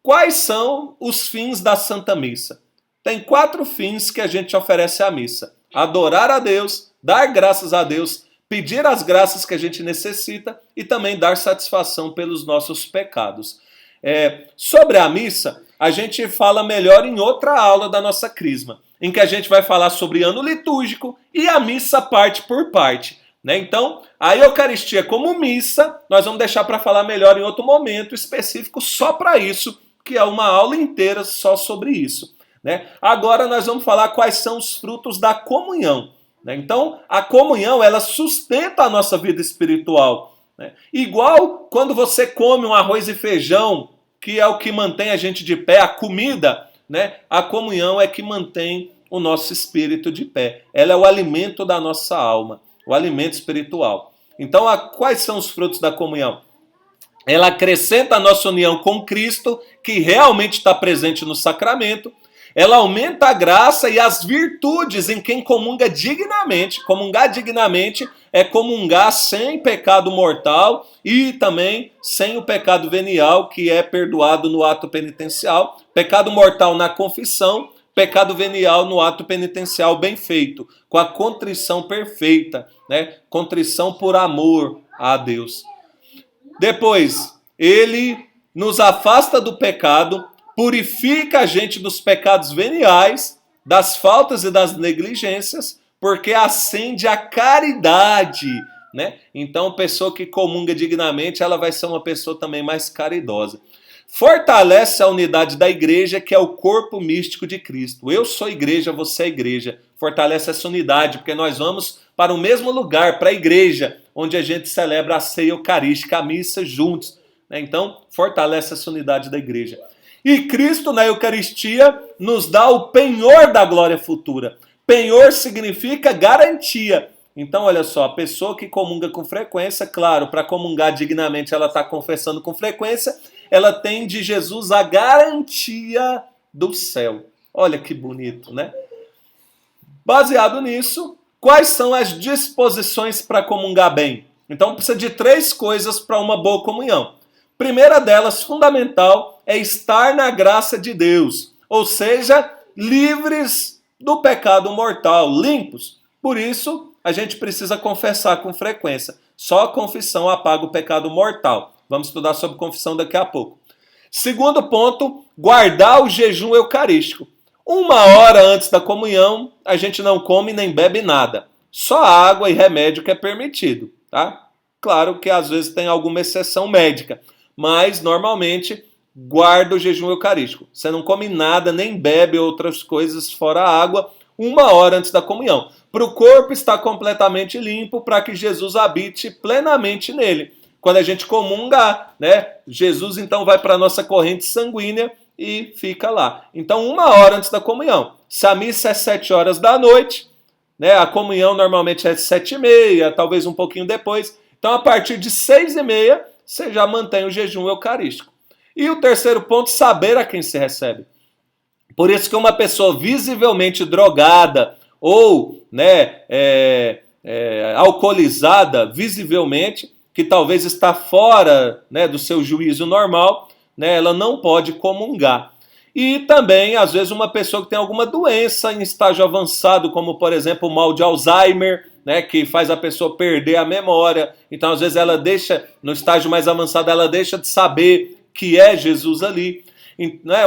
Quais são os fins da Santa Missa? Tem 4 fins que a gente oferece à missa: adorar a Deus, dar graças a Deus, pedir as graças que a gente necessita e também dar satisfação pelos nossos pecados. Sobre a missa, a gente fala melhor em outra aula da nossa Crisma, em que a gente vai falar sobre ano litúrgico e a missa parte por parte. Né? Então, a Eucaristia como missa, nós vamos deixar para falar melhor em outro momento específico só para isso, que é uma aula inteira só sobre isso. Né? Agora nós vamos falar quais são os frutos da comunhão. Né? Então, a comunhão, ela sustenta a nossa vida espiritual. Né? Igual quando você come um arroz e feijão, que é o que mantém a gente de pé, a comida, né? A comunhão é que mantém o nosso espírito de pé. Ela é o alimento da nossa alma, o alimento espiritual. Então, quais são os frutos da comunhão? Ela acrescenta a nossa união com Cristo, que realmente está presente no sacramento. Ela aumenta a graça e as virtudes em quem comunga dignamente. Comungar dignamente é comungar sem pecado mortal e também sem o pecado venial, que é perdoado no ato penitencial. Pecado mortal na confissão, pecado venial no ato penitencial bem feito, com a contrição perfeita, né? Contrição por amor a Deus. Depois, ele nos afasta do pecado, purifica a gente dos pecados veniais, das faltas e das negligências, porque acende a caridade, né? Então, a pessoa que comunga dignamente, ela vai ser uma pessoa também mais caridosa. Fortalece a unidade da igreja, que é o corpo místico de Cristo. Eu sou igreja, você é igreja. Fortalece essa unidade, porque nós vamos para o mesmo lugar, para a igreja, onde a gente celebra a ceia eucarística, a missa juntos. Então, fortalece essa unidade da igreja. E Cristo, na Eucaristia, nos dá o penhor da glória futura. Penhor significa garantia. Então, olha só, a pessoa que comunga com frequência, claro, para comungar dignamente, ela está confessando com frequência, ela tem de Jesus a garantia do céu. Olha que bonito, né? Baseado nisso, quais são as disposições para comungar bem? Então, precisa de 3 coisas para uma boa comunhão. Primeira delas, fundamental, é estar na graça de Deus, ou seja, livres do pecado mortal, limpos. Por isso, a gente precisa confessar com frequência. Só a confissão apaga o pecado mortal. Vamos estudar sobre confissão daqui a pouco. Segundo ponto, guardar o jejum eucarístico. 1 hora antes da comunhão, a gente não come nem bebe nada. Só água e remédio que é permitido, tá? Claro que às vezes tem alguma exceção médica, mas normalmente guarda o jejum eucarístico. Você não come nada, nem bebe outras coisas fora a água 1 hora antes da comunhão, para o corpo estar completamente limpo, para que Jesus habite plenamente nele. Quando a gente comunga, né, Jesus então vai para a nossa corrente sanguínea e fica lá. Então 1 hora antes da comunhão. Se a missa é 7 horas da noite, né, a comunhão normalmente é 7h30, talvez um pouquinho depois. Então a partir de 6h30 você já mantém o jejum eucarístico. E o terceiro ponto, saber a quem se recebe. Por isso que uma pessoa visivelmente drogada ou, né, alcoolizada visivelmente, que talvez está fora, né, do seu juízo normal, né, ela não pode comungar. E também, às vezes, uma pessoa que tem alguma doença em estágio avançado, como, por exemplo, o mal de Alzheimer, né, que faz a pessoa perder a memória. Então, às vezes, ela deixa, no estágio mais avançado, ela deixa de saber que é Jesus ali.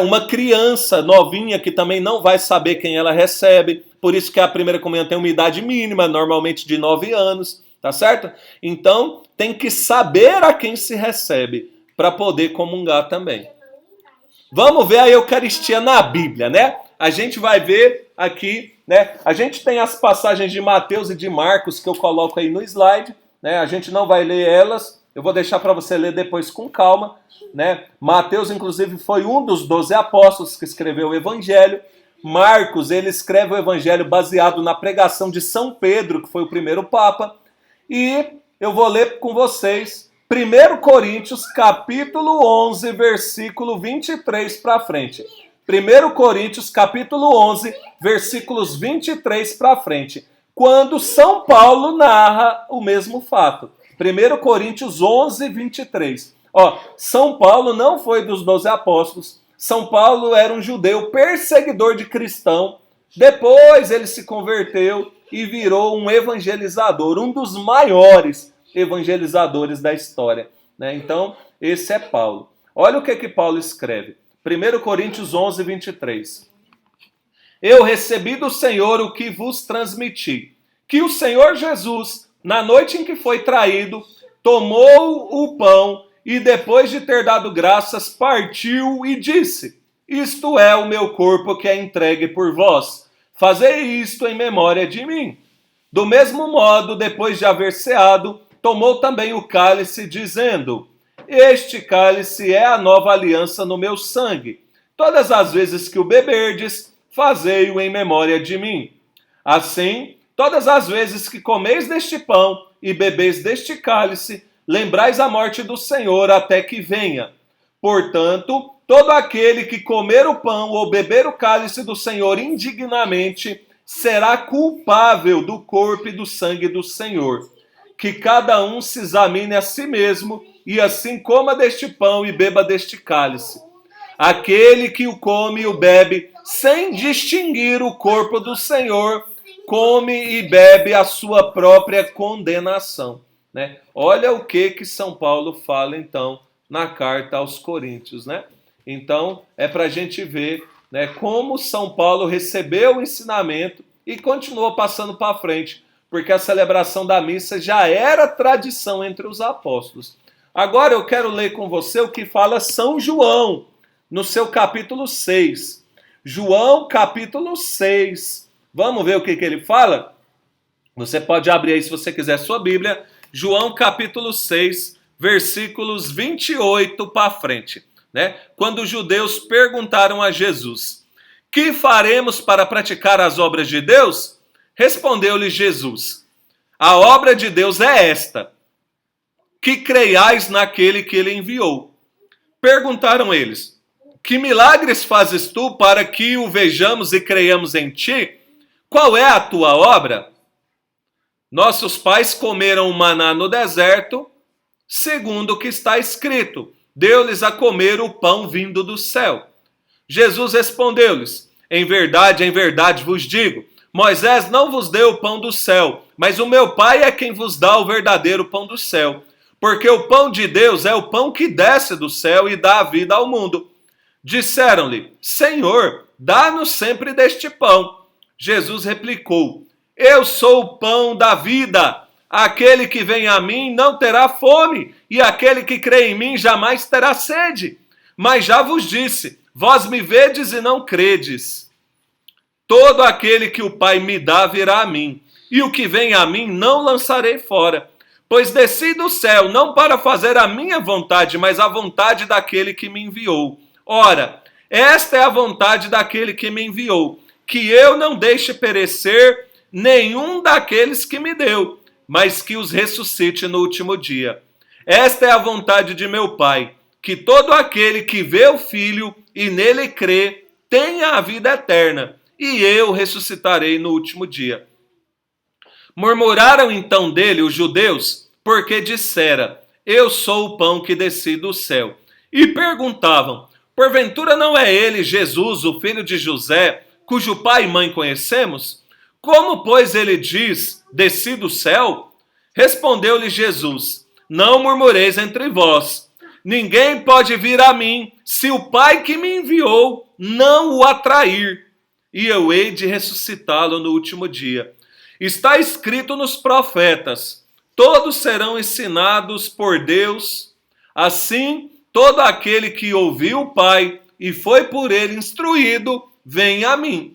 Uma criança novinha que também não vai saber quem ela recebe, por isso que a primeira comunhão tem uma idade mínima, normalmente de 9 anos, tá certo? Então, tem que saber a quem se recebe para poder comungar também. Vamos ver a Eucaristia na Bíblia, né? A gente vai ver aqui, né? A gente tem as passagens de Mateus e de Marcos que eu coloco aí no slide, né? A gente não vai ler elas, eu vou deixar para você ler depois com calma, né? Mateus, inclusive, foi um dos 12 apóstolos que escreveu o Evangelho. Marcos, ele escreve o Evangelho baseado na pregação de São Pedro, que foi o primeiro Papa. E eu vou ler com vocês 1 Coríntios, capítulo 11, versículo 23 para frente. 1 Coríntios, capítulo 11, versículos 23 para frente. Quando São Paulo narra o mesmo fato. 1 Coríntios 11, 23. Ó, São Paulo não foi dos 12 apóstolos. São Paulo era um judeu perseguidor de cristão. Depois ele se converteu e virou um evangelizador, um dos maiores evangelizadores da história, né? Então, esse é Paulo. Olha o que Paulo escreve. 1 Coríntios 11, 23. Eu recebi do Senhor o que vos transmiti, que o Senhor Jesus, na noite em que foi traído, tomou o pão e depois de ter dado graças, partiu e disse: isto é o meu corpo que é entregue por vós. Fazei isto em memória de mim. Do mesmo modo, depois de haver ceado, tomou também o cálice, dizendo: este cálice é a nova aliança no meu sangue. Todas as vezes que o beberdes, fazei-o em memória de mim. Assim, todas as vezes que comeis deste pão e bebeis deste cálice, lembrais a morte do Senhor até que venha. Portanto, todo aquele que comer o pão ou beber o cálice do Senhor indignamente, será culpável do corpo e do sangue do Senhor. Que cada um se examine a si mesmo, e assim coma deste pão e beba deste cálice. Aquele que o come e o bebe, sem distinguir o corpo do Senhor, come e bebe a sua própria condenação. Né? Olha o que São Paulo fala, então, na carta aos Coríntios. Né? Então, é para a gente ver, né, como São Paulo recebeu o ensinamento e continuou passando para frente, porque a celebração da missa já era tradição entre os apóstolos. Agora eu quero ler com você o que fala São João, no seu capítulo 6. João, capítulo 6. Vamos ver o que ele fala? Você pode abrir aí, se você quiser, sua Bíblia. João, capítulo 6, versículos 28 para frente. Né? Quando os judeus perguntaram a Jesus: que faremos para praticar as obras de Deus? Respondeu-lhe Jesus: a obra de Deus é esta, que creiais naquele que ele enviou. Perguntaram eles: que milagres fazes tu para que o vejamos e creiamos em ti? Qual é a tua obra? Nossos pais comeram o maná no deserto, segundo o que está escrito: deu-lhes a comer o pão vindo do céu. Jesus respondeu-lhes: em verdade vos digo, Moisés não vos deu o pão do céu, mas o meu Pai é quem vos dá o verdadeiro pão do céu. Porque o pão de Deus é o pão que desce do céu e dá a vida ao mundo. Disseram-lhe: Senhor, dá-nos sempre deste pão. Jesus replicou: eu sou o pão da vida. Aquele que vem a mim não terá fome, e aquele que crê em mim jamais terá sede. Mas já vos disse, vós me vedes e não credes. Todo aquele que o Pai me dá virá a mim, e o que vem a mim não lançarei fora. Pois desci do céu não para fazer a minha vontade, mas a vontade daquele que me enviou. Ora, esta é a vontade daquele que me enviou, que eu não deixe perecer nenhum daqueles que me deu, mas que os ressuscite no último dia. Esta é a vontade de meu Pai, que todo aquele que vê o Filho e nele crê tenha a vida eterna, e eu ressuscitarei no último dia. Murmuraram então dele os judeus, porque dissera: Eu sou o pão que desci do céu. E perguntavam: Porventura não é ele, Jesus, o filho de José, cujo pai e mãe conhecemos? Como, pois, ele diz: Desci do céu? Respondeu-lhe Jesus: Não murmureis entre vós. Ninguém pode vir a mim se o Pai que me enviou não o atrair, e eu hei de ressuscitá-lo no último dia. Está escrito nos profetas: todos serão ensinados por Deus. Assim, todo aquele que ouviu o Pai e foi por ele instruído, vem a mim.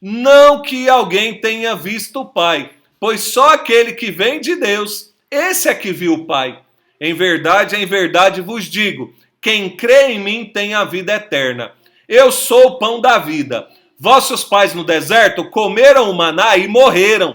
Não que alguém tenha visto o Pai, pois só aquele que vem de Deus, esse é que viu o Pai. Em verdade vos digo, quem crê em mim tem a vida eterna. Eu sou o pão da vida. Vossos pais no deserto comeram o maná e morreram.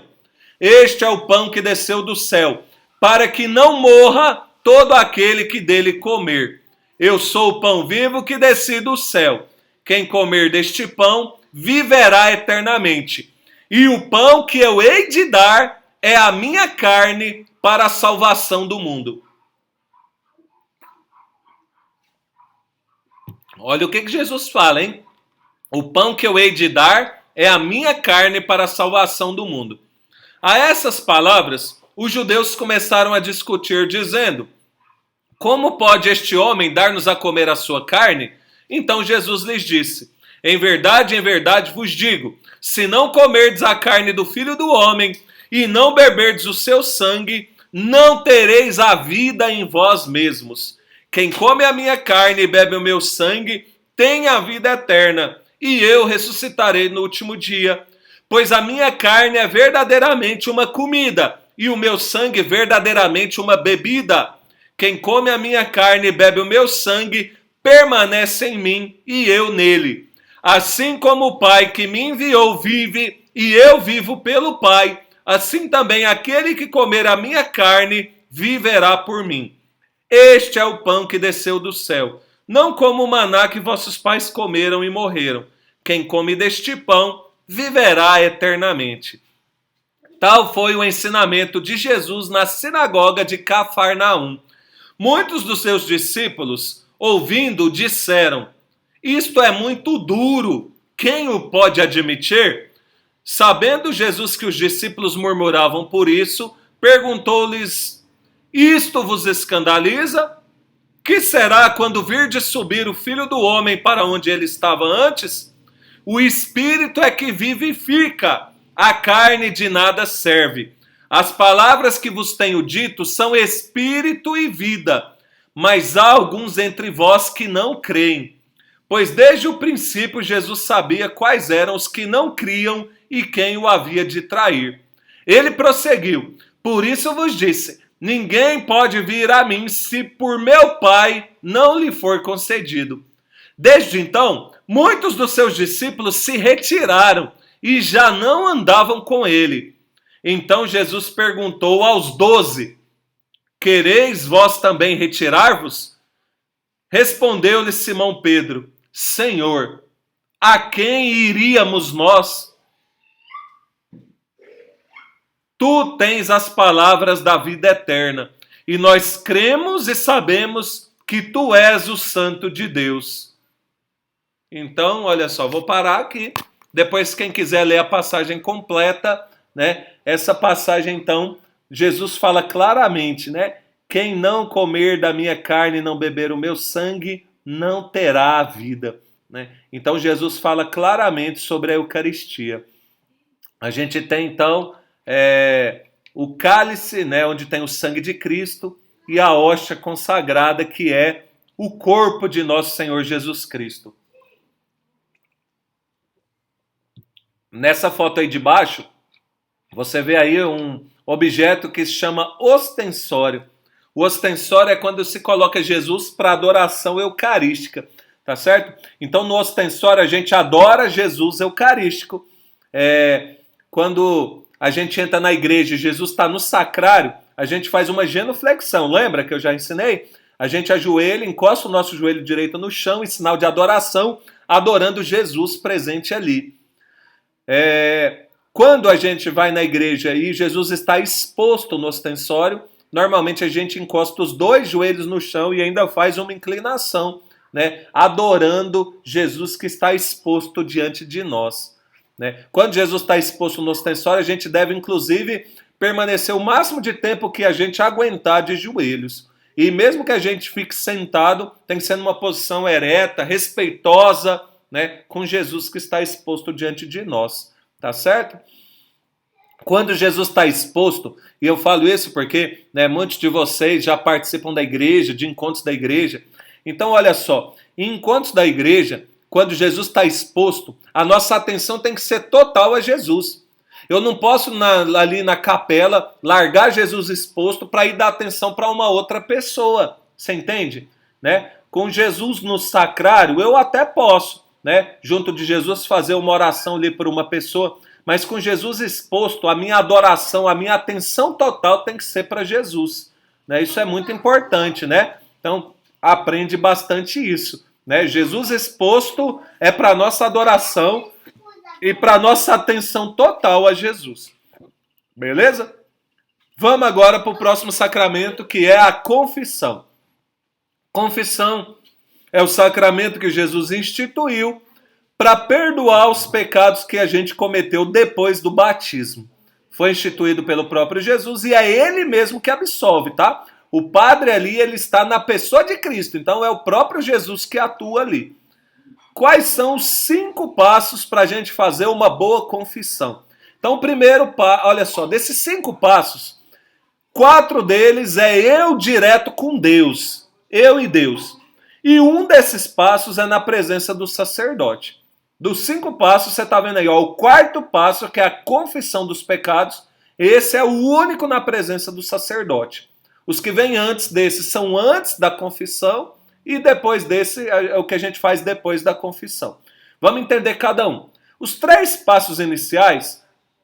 Este é o pão que desceu do céu, para que não morra todo aquele que dele comer. Eu sou o pão vivo que desci do céu. Quem comer deste pão viverá eternamente. E o pão que eu hei de dar é a minha carne para a salvação do mundo. Olha o que Jesus fala, hein? O pão que eu hei de dar é a minha carne para a salvação do mundo. A essas palavras, os judeus começaram a discutir, dizendo: Como pode este homem dar-nos a comer a sua carne? Então Jesus lhes disse: em verdade vos digo, se não comerdes a carne do Filho do Homem e não beberdes o seu sangue, não tereis a vida em vós mesmos. Quem come a minha carne e bebe o meu sangue, tem a vida eterna, e eu ressuscitarei no último dia. Pois a minha carne é verdadeiramente uma comida, e o meu sangue verdadeiramente uma bebida. Quem come a minha carne e bebe o meu sangue, permanece em mim e eu nele. Assim como o Pai que me enviou vive, e eu vivo pelo Pai, assim também aquele que comer a minha carne viverá por mim. Este é o pão que desceu do céu, não como o maná que vossos pais comeram e morreram. Quem come deste pão viverá eternamente. Tal foi o ensinamento de Jesus na sinagoga de Cafarnaum. Muitos dos seus discípulos, ouvindo, disseram: Isto é muito duro, quem o pode admitir? Sabendo Jesus que os discípulos murmuravam por isso, perguntou-lhes: Isto vos escandaliza? Que será quando virdes subir o Filho do Homem para onde ele estava antes? O Espírito é que vivifica, a carne de nada serve. As palavras que vos tenho dito são espírito e vida, mas há alguns entre vós que não creem. Pois desde o princípio Jesus sabia quais eram os que não criam e quem o havia de trair. Ele prosseguiu: Por isso vos disse, ninguém pode vir a mim se por meu Pai não lhe for concedido. Desde então, muitos dos seus discípulos se retiraram e já não andavam com ele. Então Jesus perguntou aos 12: Quereis vós também retirar-vos? Respondeu-lhe Simão Pedro: Senhor, a quem iríamos nós? Tu tens as palavras da vida eterna, e nós cremos e sabemos que tu és o Santo de Deus. Então, olha só, vou parar aqui. Depois, quem quiser ler a passagem completa, né? Essa passagem, então, Jesus fala claramente, né? Quem não comer da minha carne e não beber o meu sangue, não terá a vida, né? Então, Jesus fala claramente sobre a Eucaristia. A gente tem, então, o cálice, né? Onde tem o sangue de Cristo, e a hóstia consagrada, que é o corpo de nosso Senhor Jesus Cristo. Nessa foto aí de baixo, você vê aí um objeto que se chama ostensório. O ostensório é quando se coloca Jesus para adoração eucarística, tá certo? Então no ostensório a gente adora Jesus eucarístico. Quando a gente entra na igreja e Jesus está no sacrário, a gente faz uma genuflexão. Lembra que eu já ensinei? A gente ajoelha, encosta o nosso joelho direito no chão em sinal de adoração, adorando Jesus presente ali. Quando a gente vai na igreja e Jesus está exposto no ostensório, normalmente a gente encosta os dois joelhos no chão e ainda faz uma inclinação, né, adorando Jesus que está exposto diante de nós. Né? Quando Jesus está exposto no ostensório, a gente deve, inclusive, permanecer o máximo de tempo que a gente aguentar de joelhos. E mesmo que a gente fique sentado, tem que ser numa posição ereta, respeitosa, né, com Jesus que está exposto diante de nós. Tá certo? Quando Jesus está exposto, e eu falo isso porque, né, muitos de vocês já participam da igreja, de encontros da igreja. Então, olha só, em encontros da igreja, quando Jesus está exposto, a nossa atenção tem que ser total a Jesus. Eu não posso, ali na capela, largar Jesus exposto para ir dar atenção para uma outra pessoa. Você entende? Né? Com Jesus no sacrário, eu até posso, né, junto de Jesus, fazer uma oração ali por uma pessoa, mas com Jesus exposto, a minha adoração, a minha atenção total tem que ser para Jesus. Né? Isso é muito importante, né? Então, aprende bastante isso. Né? Jesus exposto é para a nossa adoração e para a nossa atenção total a Jesus. Beleza? Vamos agora para o próximo sacramento, que é a confissão. Confissão é o sacramento que Jesus instituiu para perdoar os pecados que a gente cometeu depois do batismo. Foi instituído pelo próprio Jesus e é ele mesmo que absolve, tá? O padre ali, ele está na pessoa de Cristo, então é o próprio Jesus que atua ali. Quais são os 5 passos para a gente fazer uma boa confissão? Então, o primeiro, olha só, desses 5 passos, 4 deles é eu direto com Deus, eu e Deus. E um desses passos é na presença do sacerdote. Dos 5 passos, você está vendo aí, ó, o 4º passo, que é a confissão dos pecados, esse é o único na presença do sacerdote. Os que vêm antes desse são antes da confissão, e depois desse é o que a gente faz depois da confissão. Vamos entender cada um. Os 3 passos iniciais,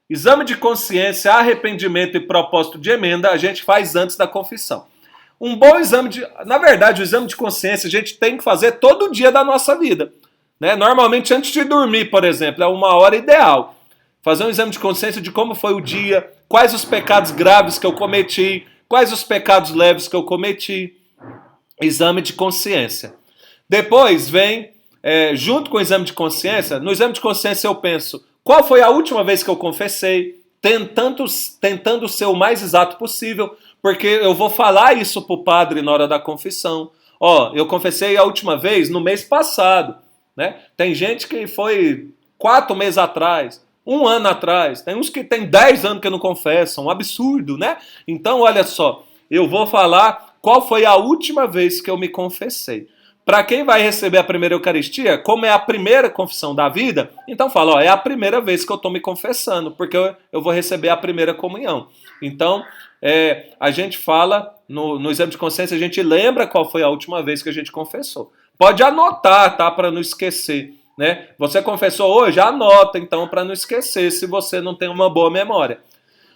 exame de consciência, arrependimento e propósito de emenda, a gente faz antes da confissão. Um bom exame na verdade, o exame de consciência a gente tem que fazer todo dia da nossa vida. Né? Normalmente antes de dormir, por exemplo, é uma hora ideal. Fazer um exame de consciência de como foi o dia, quais os pecados graves que eu cometi, quais os pecados leves que eu cometi. Exame de consciência. Depois vem, junto com o exame de consciência, no exame de consciência eu penso, qual foi a última vez que eu confessei, tentando ser o mais exato possível, porque eu vou falar isso para o padre na hora da confissão. Ó, eu confessei a última vez no mês passado. Né? Tem gente que foi 4 meses atrás, 1 ano atrás, tem uns que tem 10 anos que não confessam, um absurdo, né? Então, olha só, eu vou falar qual foi a última vez que eu me confessei. Para quem vai receber a primeira Eucaristia, como é a primeira confissão da vida, então fala, ó, é a primeira vez que eu estou me confessando, porque eu vou receber a primeira comunhão. Então, a gente fala, no exame de consciência, a gente lembra qual foi a última vez que a gente confessou. Pode anotar, tá? Para não esquecer. Né? Você confessou hoje? Anota, então, para não esquecer, se você não tem uma boa memória.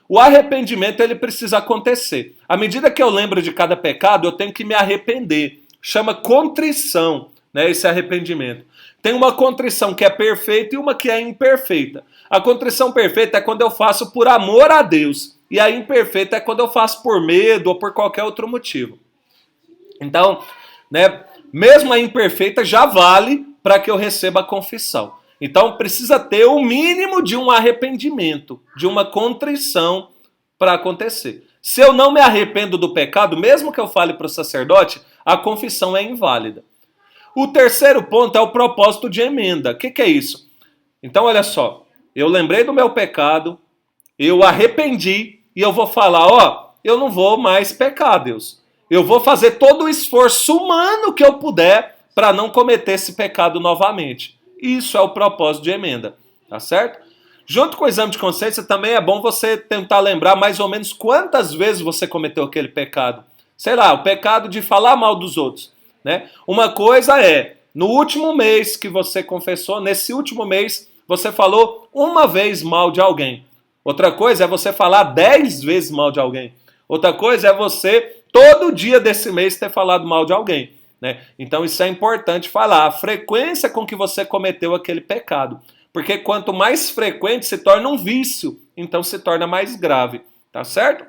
O arrependimento, ele precisa acontecer. À medida que eu lembro de cada pecado, eu tenho que me arrepender. Chama contrição, né, esse arrependimento. Tem uma contrição que é perfeita e uma que é imperfeita. A contrição perfeita é quando eu faço por amor a Deus. E a imperfeita é quando eu faço por medo ou por qualquer outro motivo. Então, né, mesmo a imperfeita já vale para que eu receba a confissão. Então precisa ter o mínimo de um arrependimento, de uma contrição para acontecer. Se eu não me arrependo do pecado, mesmo que eu fale para o sacerdote, a confissão é inválida. O terceiro ponto é o propósito de emenda. O que é isso? Então olha só, eu lembrei do meu pecado, eu arrependi e eu vou falar, ó, eu não vou mais pecar, Deus. Eu vou fazer todo o esforço humano que eu puder para não cometer esse pecado novamente. Isso é o propósito de emenda, tá certo? Junto com o exame de consciência também é bom você tentar lembrar mais ou menos quantas vezes você cometeu aquele pecado. Sei lá, o pecado de falar mal dos outros, né? Uma coisa é, no último mês que você confessou, nesse último mês, você falou uma vez mal de alguém. Outra coisa é você falar 10 vezes mal de alguém. Outra coisa é você, todo dia desse mês, ter falado mal de alguém, né? Então isso é importante falar, a frequência com que você cometeu aquele pecado. Porque quanto mais frequente se torna um vício, então se torna mais grave, tá certo?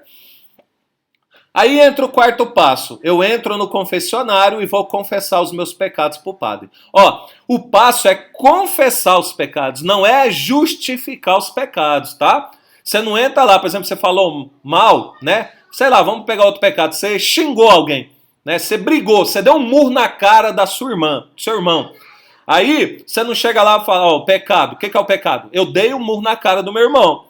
Aí entra o quarto passo. Eu entro no confessionário e vou confessar os meus pecados para o padre. Ó, o passo é confessar os pecados, não é justificar os pecados, tá? Você não entra lá, por exemplo, você falou mal, né? Sei lá, vamos pegar outro pecado. Você xingou alguém, né? Você brigou, você deu um murro na cara da sua irmã, do seu irmão. Aí você não chega lá e fala, ó, pecado. O que é o pecado? Eu dei um murro na cara do meu irmão.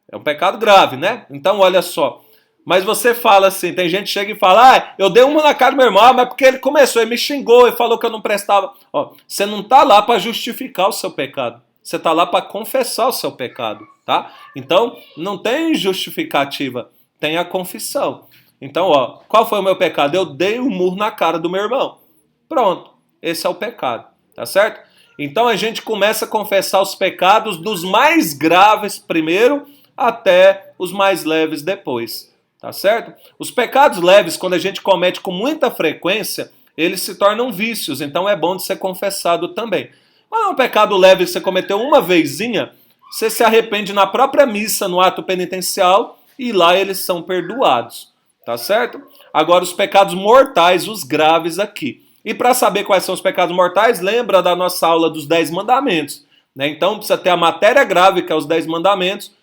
É um pecado grave, né? Então olha só. Mas você fala assim, tem gente que chega e fala, ah, eu dei uma na cara do meu irmão, mas porque ele começou, ele me xingou e falou que eu não prestava. Ó, você não está lá para justificar o seu pecado. Você está lá para confessar o seu pecado, tá? Então, não tem justificativa, tem a confissão. Então, ó, qual foi o meu pecado? Eu dei um murro na cara do meu irmão. Pronto, esse é o pecado, tá certo? Então a gente começa a confessar os pecados dos mais graves primeiro, até os mais leves depois. Tá certo? Os pecados leves, quando a gente comete com muita frequência, eles se tornam vícios, então é bom de ser confessado também. Mas é um pecado leve que você cometeu uma vezinha, você se arrepende na própria missa, no ato penitencial, e lá eles são perdoados. Tá certo? Agora os pecados mortais, os graves aqui. E para saber quais são os pecados mortais, lembra da nossa aula dos 10 mandamentos. Né? Então precisa ter a matéria grave, que é os 10 mandamentos,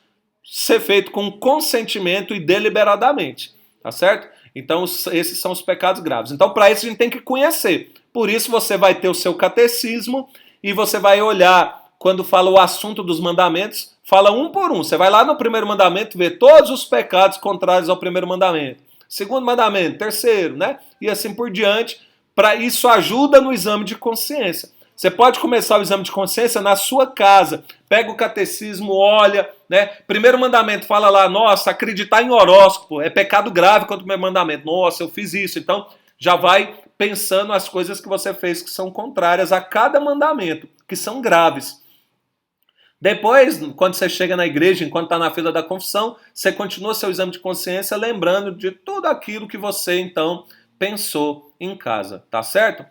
ser feito com consentimento e deliberadamente, tá certo? Então esses são os pecados graves. Então para isso a gente tem que conhecer. Por isso você vai ter o seu catecismo e você vai olhar, quando fala o assunto dos mandamentos, fala um por um. Você vai lá no primeiro mandamento, ver todos os pecados contrários ao primeiro mandamento. Segundo mandamento, terceiro, né? E assim por diante. Para isso ajuda no exame de consciência. Você pode começar o exame de consciência na sua casa. Pega o catecismo, olha, né? Primeiro mandamento fala lá, nossa, acreditar em horóscopo é pecado grave contra o meu mandamento. Nossa, eu fiz isso. Então, já vai pensando as coisas que você fez que são contrárias a cada mandamento, que são graves. Depois, quando você chega na igreja, enquanto está na fila da confissão, você continua seu exame de consciência lembrando de tudo aquilo que você, então, pensou em casa, tá certo?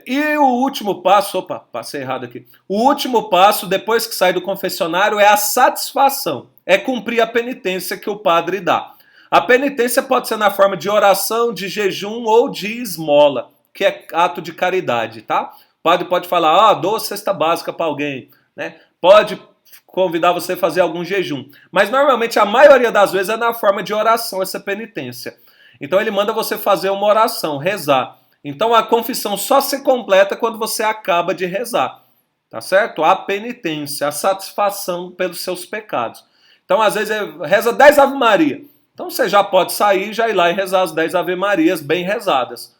E o último passo, opa, passei errado aqui. O último passo, depois que sai do confessionário, é a satisfação. É cumprir a penitência que o padre dá. A penitência pode ser na forma de oração, de jejum ou de esmola, que é ato de caridade, tá? O padre pode falar, dou cesta básica para alguém, né? Pode convidar você a fazer algum jejum. Mas normalmente, a maioria das vezes, é na forma de oração, essa penitência. Então ele manda você fazer uma oração, rezar. Então a confissão só se completa quando você acaba de rezar, tá certo? A penitência, a satisfação pelos seus pecados. Então às vezes reza 10 Ave Maria. Então você já pode sair, já ir lá e rezar as 10 Ave Marias bem rezadas.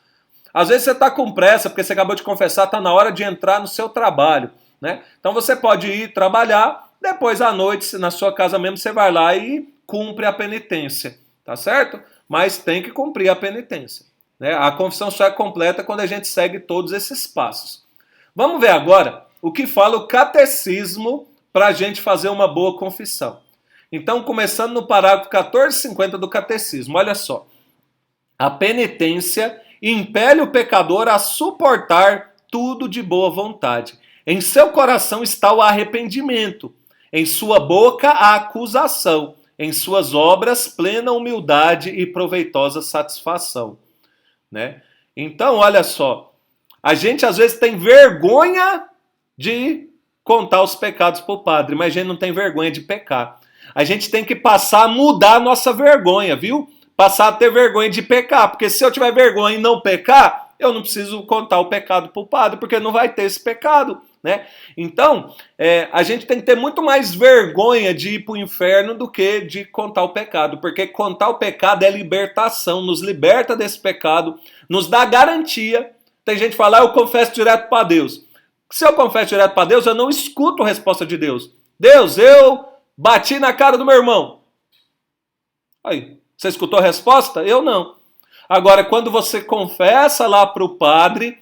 Às vezes você está com pressa, porque você acabou de confessar, está na hora de entrar no seu trabalho, né? Então você pode ir trabalhar, depois à noite, na sua casa mesmo, você vai lá e cumpre a penitência, tá certo? Mas tem que cumprir a penitência. A confissão só é completa quando a gente segue todos esses passos. Vamos ver agora o que fala o catecismo para a gente fazer uma boa confissão. Então, começando no parágrafo 1450 do catecismo, olha só. A penitência impele o pecador a suportar tudo de boa vontade. Em seu coração está o arrependimento, em sua boca a acusação, em suas obras plena humildade e proveitosa satisfação. Né? Então, olha só, a gente às vezes tem vergonha de contar os pecados para o padre, mas a gente não tem vergonha de pecar. A gente tem que passar a mudar a nossa vergonha, viu? Passar a ter vergonha de pecar, porque se eu tiver vergonha e não pecar, eu não preciso contar o pecado para o padre, porque não vai ter esse pecado. Né? Então, a gente tem que ter muito mais vergonha de ir para o inferno do que de contar o pecado, porque contar o pecado é libertação, nos liberta desse pecado, nos dá garantia. Tem gente que fala, eu confesso direto para Deus. Se eu confesso direto para Deus, eu não escuto a resposta de Deus. Deus, eu bati na cara do meu irmão. Aí, você escutou a resposta? Eu não. Agora, quando você confessa lá para o padre,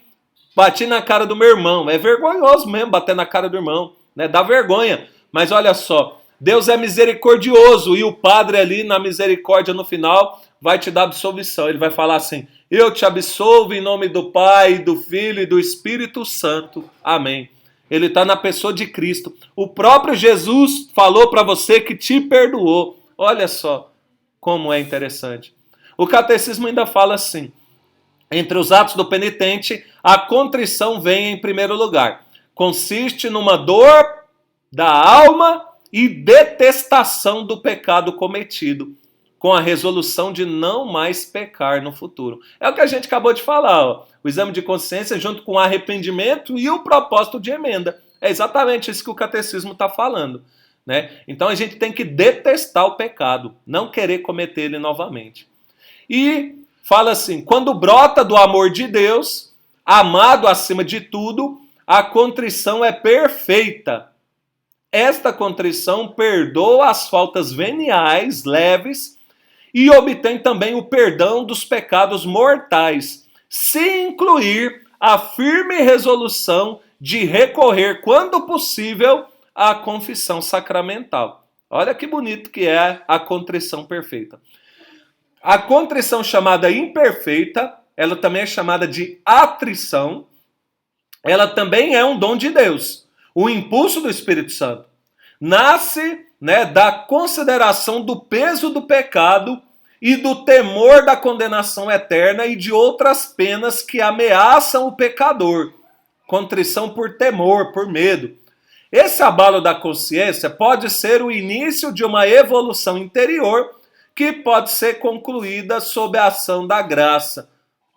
bati na cara do meu irmão. É vergonhoso mesmo bater na cara do irmão, né? Dá vergonha. Mas olha só, Deus é misericordioso e o padre ali na misericórdia no final vai te dar absolvição. Ele vai falar assim: eu te absolvo em nome do Pai, do Filho e do Espírito Santo. Amém. Ele está na pessoa de Cristo. O próprio Jesus falou para você que te perdoou. Olha só como é interessante. O catecismo ainda fala assim: entre os atos do penitente, a contrição vem em primeiro lugar. Consiste numa dor da alma e detestação do pecado cometido, com a resolução de não mais pecar no futuro. É o que a gente acabou de falar, ó. O exame de consciência junto com o arrependimento e o propósito de emenda. É exatamente isso que o catecismo está falando, né? Então a gente tem que detestar o pecado, não querer cometer ele novamente. E fala assim: quando brota do amor de Deus, amado acima de tudo, a contrição é perfeita. Esta contrição perdoa as faltas veniais, leves, e obtém também o perdão dos pecados mortais, se incluir a firme resolução de recorrer, quando possível, à confissão sacramental. Olha que bonito que é a contrição perfeita. A contrição chamada imperfeita, ela também é chamada de atrição, ela também é um dom de Deus, o impulso do Espírito Santo. Nasce, né, da consideração do peso do pecado e do temor da condenação eterna e de outras penas que ameaçam o pecador. Contrição por temor, por medo. Esse abalo da consciência pode ser o início de uma evolução interior que pode ser concluída sob a ação da graça,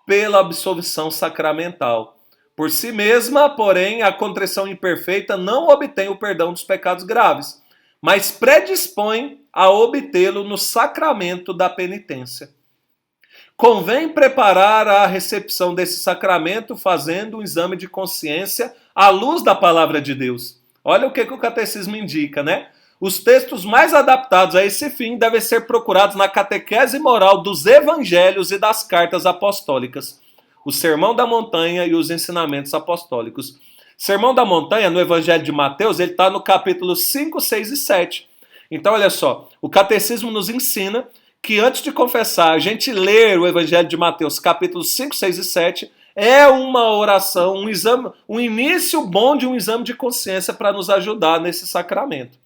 pela absolvição sacramental. Por si mesma, porém, a contrição imperfeita não obtém o perdão dos pecados graves, mas predispõe a obtê-lo no sacramento da penitência. Convém preparar a recepção desse sacramento fazendo um exame de consciência à luz da palavra de Deus. Olha o que o catecismo indica, né? Os textos mais adaptados a esse fim devem ser procurados na catequese moral dos evangelhos e das cartas apostólicas, o Sermão da Montanha e os ensinamentos apostólicos. Sermão da Montanha, no Evangelho de Mateus, ele está no capítulo 5, 6 e 7. Então, olha só, o catecismo nos ensina que antes de confessar, a gente ler o Evangelho de Mateus, capítulos 5, 6 e 7, é uma oração, um exame, um início bom de um exame de consciência para nos ajudar nesse sacramento.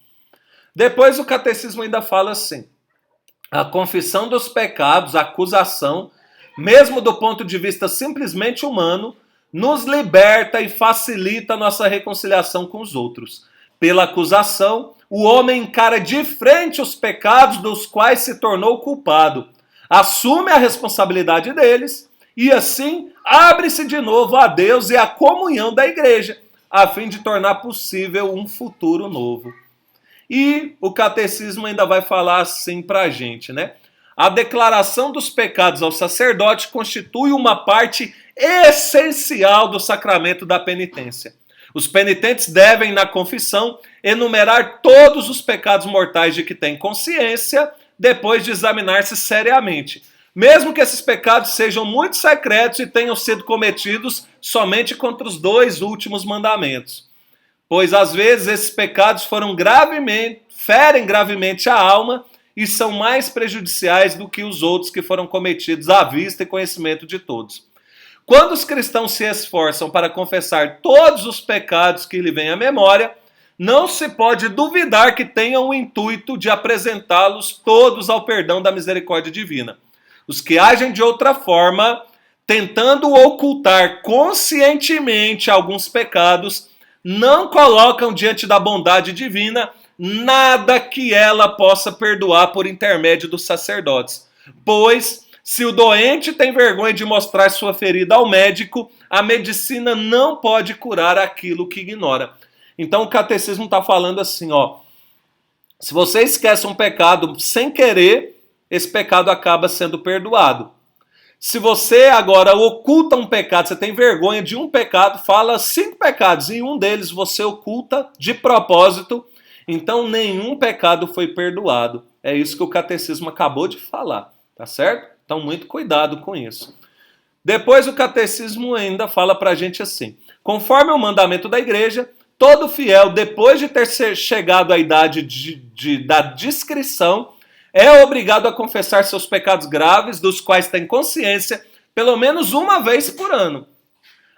Depois o catecismo ainda fala assim: a confissão dos pecados, a acusação, mesmo do ponto de vista simplesmente humano, nos liberta e facilita a nossa reconciliação com os outros. Pela acusação, o homem encara de frente os pecados dos quais se tornou culpado, assume a responsabilidade deles e assim abre-se de novo a Deus e à comunhão da igreja, a fim de tornar possível um futuro novo. E o catecismo ainda vai falar assim para a gente, né? A declaração dos pecados ao sacerdote constitui uma parte essencial do sacramento da penitência. Os penitentes devem, na confissão, enumerar todos os pecados mortais de que têm consciência, depois de examinar-se seriamente, mesmo que esses pecados sejam muito secretos e tenham sido cometidos somente contra os 2 últimos mandamentos. Pois às vezes esses pecados ferem gravemente a alma e são mais prejudiciais do que os outros que foram cometidos à vista e conhecimento de todos. Quando os cristãos se esforçam para confessar todos os pecados que lhe vêm à memória, não se pode duvidar que tenham o intuito de apresentá-los todos ao perdão da misericórdia divina. Os que agem de outra forma, tentando ocultar conscientemente alguns pecados, não colocam diante da bondade divina nada que ela possa perdoar por intermédio dos sacerdotes. Pois, se o doente tem vergonha de mostrar sua ferida ao médico, a medicina não pode curar aquilo que ignora. Então o catecismo está falando assim, ó: se você esquece um pecado sem querer, esse pecado acaba sendo perdoado. Se você agora oculta um pecado, você tem vergonha de um pecado, fala 5 pecados, e um deles você oculta de propósito, então nenhum pecado foi perdoado. É isso que o catecismo acabou de falar, tá certo? Então muito cuidado com isso. Depois o catecismo ainda fala pra gente assim: conforme o mandamento da igreja, todo fiel, depois de ter chegado à idade da discrição, é obrigado a confessar seus pecados graves, dos quais tem consciência, pelo menos uma vez por ano.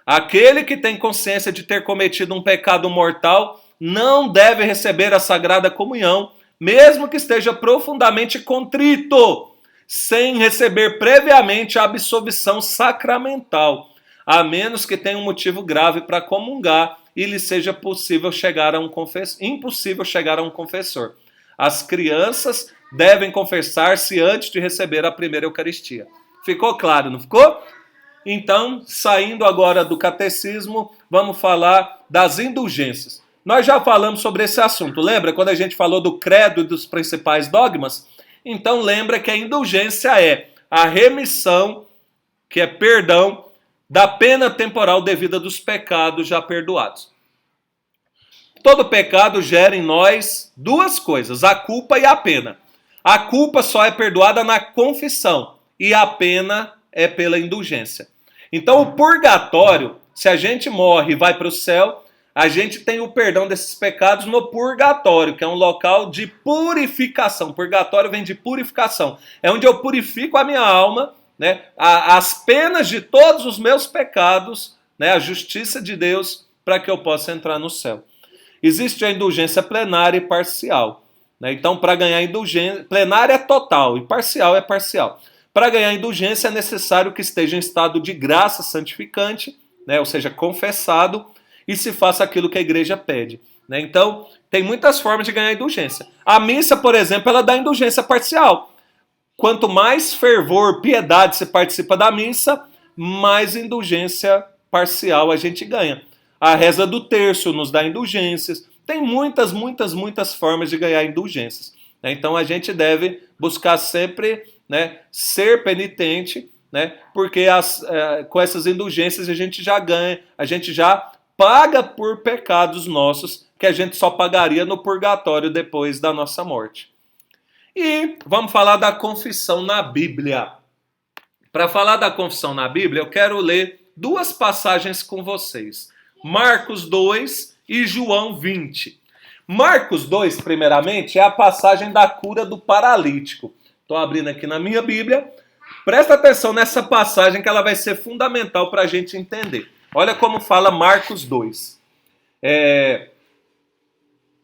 Aquele que tem consciência de ter cometido um pecado mortal não deve receber a Sagrada Comunhão, mesmo que esteja profundamente contrito, sem receber previamente a absolvição sacramental, a menos que tenha um motivo grave para comungar e lhe seja impossível chegar a um confessor. As crianças devem confessar-se antes de receber a primeira Eucaristia. Ficou claro, não ficou? Então, saindo agora do catecismo, vamos falar das indulgências. Nós já falamos sobre esse assunto, lembra quando a gente falou do credo e dos principais dogmas? Então lembra que a indulgência é a remissão, que é perdão, da pena temporal devida dos pecados já perdoados. Todo pecado gera em nós duas coisas, a culpa e a pena. A culpa só é perdoada na confissão e a pena é pela indulgência. Então o purgatório, se a gente morre e vai para o céu, a gente tem o perdão desses pecados no purgatório, que é um local de purificação. Purgatório vem de purificação. É onde eu purifico a minha alma, né, as penas de todos os meus pecados, né, a justiça de Deus, para que eu possa entrar no céu. Existe a indulgência plenária e parcial. Né? Então, para ganhar indulgência, plenária é total e parcial é parcial. Para ganhar indulgência é necessário que esteja em estado de graça santificante, né, ou seja, confessado, e se faça aquilo que a igreja pede. Né? Então, tem muitas formas de ganhar indulgência. A missa, por exemplo, ela dá indulgência parcial. Quanto mais fervor, piedade você participa da missa, mais indulgência parcial a gente ganha. A reza do terço nos dá indulgências. Tem muitas formas de ganhar indulgências. Né? Então, a gente deve buscar sempre, né, ser penitente, né, porque com essas indulgências a gente já ganha, a gente já paga por pecados nossos que a gente só pagaria no purgatório depois da nossa morte. E vamos falar da confissão na Bíblia. Para falar da confissão na Bíblia, eu quero ler 2 passagens com vocês. Marcos 2 e João 20. Marcos 2, primeiramente, é a passagem da cura do paralítico. Estou abrindo aqui na minha Bíblia. Presta atenção nessa passagem que ela vai ser fundamental para a gente entender. Olha como fala Marcos 2.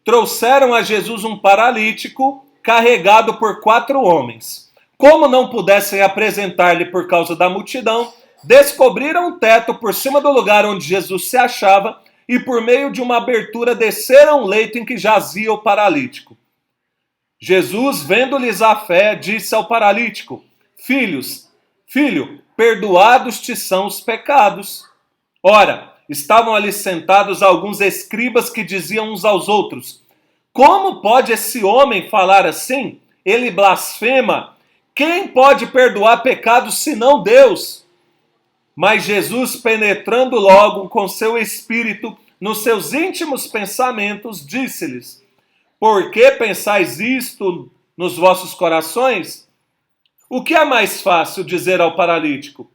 Trouxeram a Jesus um paralítico carregado por 4 homens. Como não pudessem apresentar-lhe por causa da multidão, descobriram o teto por cima do lugar onde Jesus se achava e por meio de uma abertura desceram o leito em que jazia o paralítico. Jesus, vendo-lhes a fé, disse ao paralítico: Filho, perdoados te são os pecados. Ora, estavam ali sentados alguns escribas que diziam uns aos outros: como pode esse homem falar assim? Ele blasfema. Quem pode perdoar pecados senão Deus? Mas Jesus, penetrando logo com seu espírito nos seus íntimos pensamentos, disse-lhes: por que pensais isto nos vossos corações? O que é mais fácil dizer ao paralítico: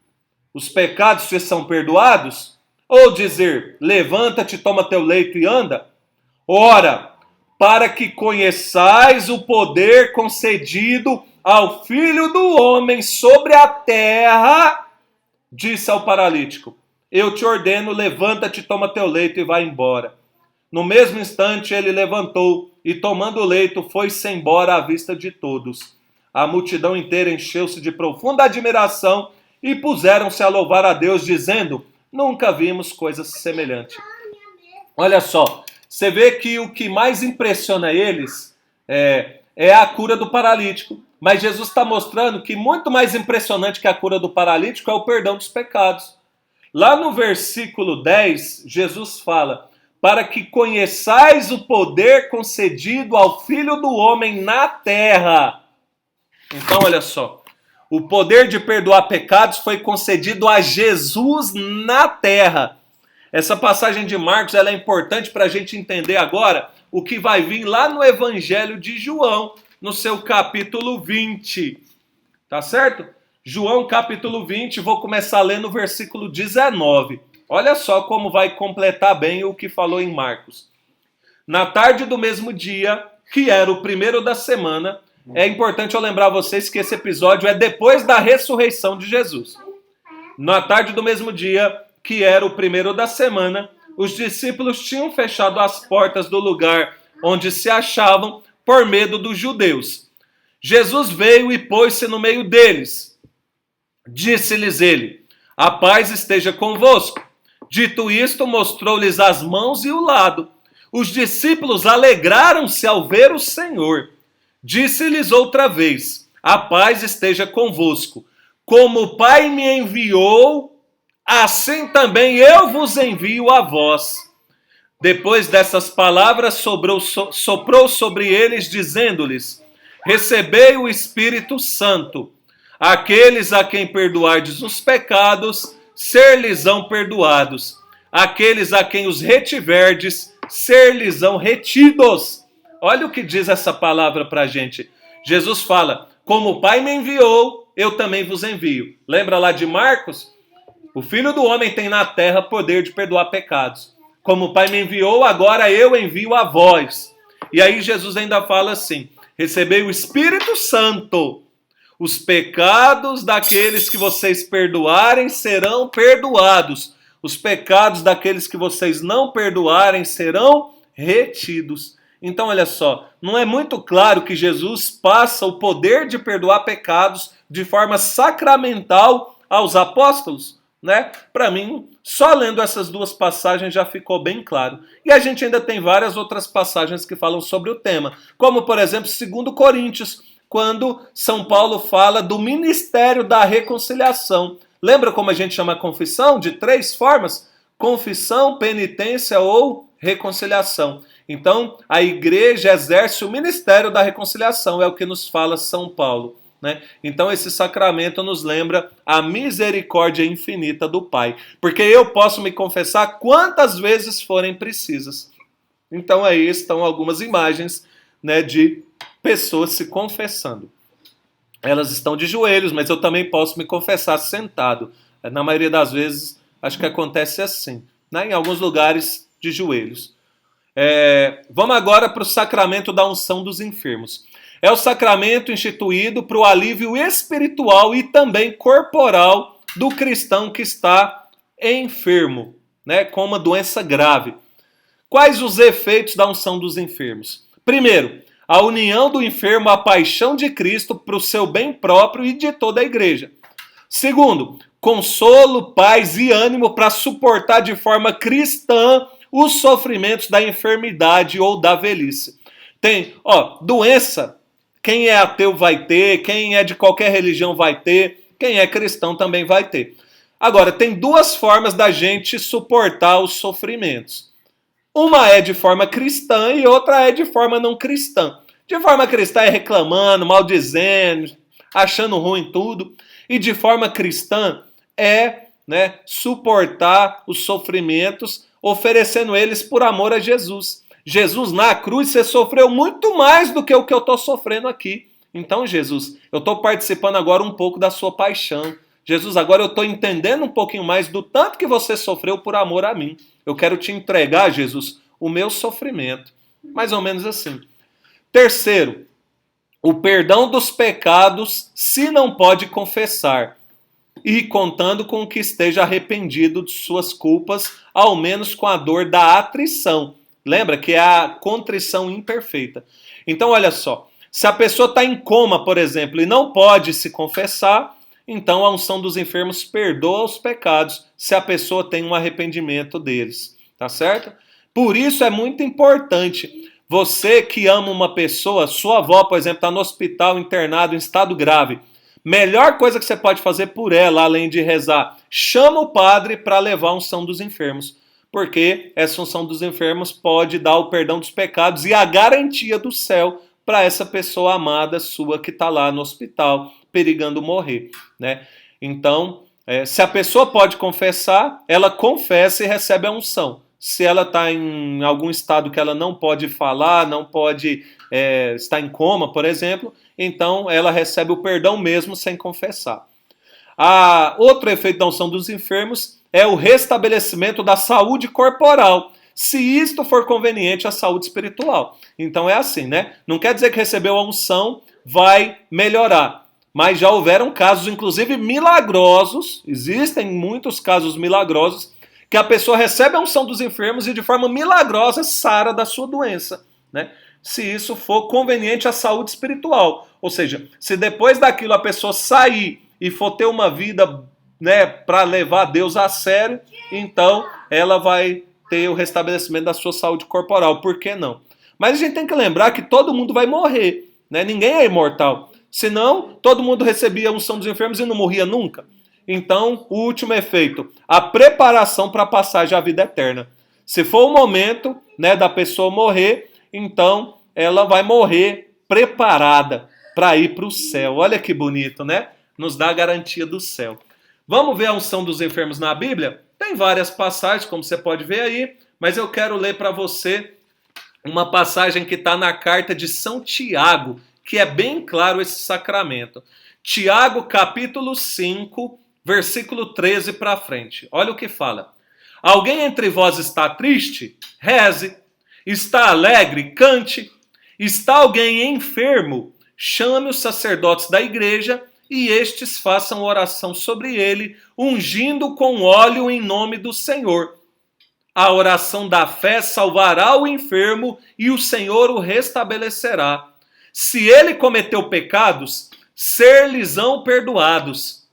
os pecados te são perdoados? Ou dizer: levanta-te, toma teu leito e anda? Ora, para que conheçais o poder concedido ao Filho do Homem sobre a terra, disse ao paralítico: eu te ordeno, levanta-te, toma teu leito e vai embora. No mesmo instante ele levantou e, tomando o leito, foi-se embora à vista de todos. A multidão inteira encheu-se de profunda admiração e puseram-se a louvar a Deus, dizendo: nunca vimos coisa semelhante. Olha só, você vê que o que mais impressiona eles é a cura do paralítico. Mas Jesus está mostrando que muito mais impressionante que a cura do paralítico é o perdão dos pecados. Lá no versículo 10, Jesus fala: para que conheçais o poder concedido ao Filho do Homem na terra. Então, olha só, O poder de perdoar pecados foi concedido a Jesus na terra. Essa passagem de Marcos ela é importante para a gente entender agora o que vai vir lá no Evangelho de João, no seu capítulo 20. Tá certo? João capítulo 20, vou começar lendo o versículo 19. Olha só como vai completar bem o que falou em Marcos. Na tarde do mesmo dia, que era o primeiro da semana, é importante eu lembrar vocês que esse episódio é depois da ressurreição de Jesus. Na tarde do mesmo dia, que era o primeiro da semana, os discípulos tinham fechado as portas do lugar onde se achavam por medo dos judeus. Jesus veio e pôs-se no meio deles. Disse-lhes ele: a paz esteja convosco. Dito isto, mostrou-lhes as mãos e o lado. Os discípulos alegraram-se ao ver o Senhor. Disse-lhes outra vez: a paz esteja convosco. Como o Pai me enviou, assim também eu vos envio a vós. Depois dessas palavras, soprou sobre eles, dizendo-lhes: recebei o Espírito Santo. Aqueles a quem perdoardes os pecados, ser-lhes-ão perdoados. Aqueles a quem os retiverdes, ser-lhes-ão retidos. Olha o que diz essa palavra para a gente. Jesus fala: como o Pai me enviou, eu também vos envio. Lembra lá de Marcos? O Filho do Homem tem na terra poder de perdoar pecados. Como o Pai me enviou, agora eu envio a vós. E aí Jesus ainda fala assim: recebei o Espírito Santo. Os pecados daqueles que vocês perdoarem serão perdoados. Os pecados daqueles que vocês não perdoarem serão retidos. Então, olha só, não é muito claro que Jesus passa o poder de perdoar pecados de forma sacramental aos apóstolos? Né? Para mim, só lendo essas duas passagens já ficou bem claro. E a gente ainda tem várias outras passagens que falam sobre o tema, como por exemplo, 2 Coríntios, quando São Paulo fala do ministério da reconciliação. Lembra como a gente chama a confissão? De 3 formas: confissão, penitência ou reconciliação. Então, a igreja exerce o ministério da reconciliação, é o que nos fala São Paulo. Né? Então esse sacramento nos lembra a misericórdia infinita do Pai, porque eu posso me confessar quantas vezes forem precisas. Então aí estão algumas imagens, né, de pessoas se confessando. Elas estão de joelhos, mas eu também posso me confessar sentado. Na maioria das vezes acho que acontece assim, né? Em alguns lugares de joelhos. Vamos agora para o sacramento da unção dos enfermos. É o sacramento instituído para o alívio espiritual e também corporal do cristão que está enfermo, né, com uma doença grave. Quais os efeitos da unção dos enfermos? Primeiro, a união do enfermo à paixão de Cristo para o seu bem próprio e de toda a igreja. Segundo, consolo, paz e ânimo para suportar de forma cristã os sofrimentos da enfermidade ou da velhice. Tem, doença. Quem é ateu vai ter, quem é de qualquer religião vai ter, quem é cristão também vai ter. Agora, tem 2 formas da gente suportar os sofrimentos. Uma é de forma cristã e outra é de forma não cristã. De forma cristã é reclamando, maldizendo, achando ruim tudo. E de forma cristã é, né, suportar os sofrimentos, oferecendo eles por amor a Jesus. Jesus na cruz, você sofreu muito mais do que o que eu estou sofrendo aqui. Então, Jesus, eu estou participando agora um pouco da sua paixão. Jesus, agora eu estou entendendo um pouquinho mais do tanto que você sofreu por amor a mim. Eu quero te entregar, Jesus, o meu sofrimento. Mais ou menos assim. Terceiro, o perdão dos pecados se não pode confessar. E contando com que esteja arrependido de suas culpas, ao menos com a dor da atrição. Lembra que é a contrição imperfeita. Então, olha só. Se a pessoa está em coma, por exemplo, e não pode se confessar, então a unção dos enfermos perdoa os pecados se a pessoa tem um arrependimento deles. Tá certo? Por isso é muito importante. Você que ama uma pessoa, sua avó, por exemplo, está no hospital internado em estado grave. Melhor coisa que você pode fazer por ela, além de rezar, chama o padre para levar a unção dos enfermos. Porque essa unção dos enfermos pode dar o perdão dos pecados e a garantia do céu para essa pessoa amada sua que está lá no hospital, perigando morrer, né? Então, se a pessoa pode confessar, ela confessa e recebe a unção. Se ela está em algum estado que ela não pode falar, não pode estar em coma, por exemplo, então ela recebe o perdão mesmo sem confessar. Outro efeito da unção dos enfermos é o restabelecimento da saúde corporal, se isto for conveniente à saúde espiritual. Então é assim, né? Não quer dizer que recebeu a unção vai melhorar, mas já houveram casos, inclusive milagrosos, existem muitos casos milagrosos, que a pessoa recebe a unção dos enfermos e de forma milagrosa sara da sua doença, né? Se isso for conveniente à saúde espiritual. Ou seja, se depois daquilo a pessoa sair e for ter uma vida, né, para levar Deus a sério, então ela vai ter o restabelecimento da sua saúde corporal. Por que não? Mas a gente tem que lembrar que todo mundo vai morrer, né? Ninguém é imortal. Senão, todo mundo recebia a unção dos enfermos e não morria nunca. Então, o último efeito, a preparação para a passagem à vida eterna. Se for o momento, né, da pessoa morrer, então ela vai morrer preparada para ir para o céu. Olha que bonito, né? Nos dá a garantia do céu. Vamos ver a unção dos enfermos na Bíblia? Tem várias passagens, como você pode ver aí, mas eu quero ler para você uma passagem que está na carta de São Tiago, que é bem claro esse sacramento. Tiago, capítulo 5, versículo 13 para frente. Olha o que fala. Alguém entre vós está triste? Reze. Está alegre? Cante. Está alguém enfermo? Chame os sacerdotes da igreja e estes façam oração sobre ele, ungindo com óleo em nome do Senhor. A oração da fé salvará o enfermo e o Senhor o restabelecerá. Se ele cometeu pecados, ser-lhes-ão perdoados.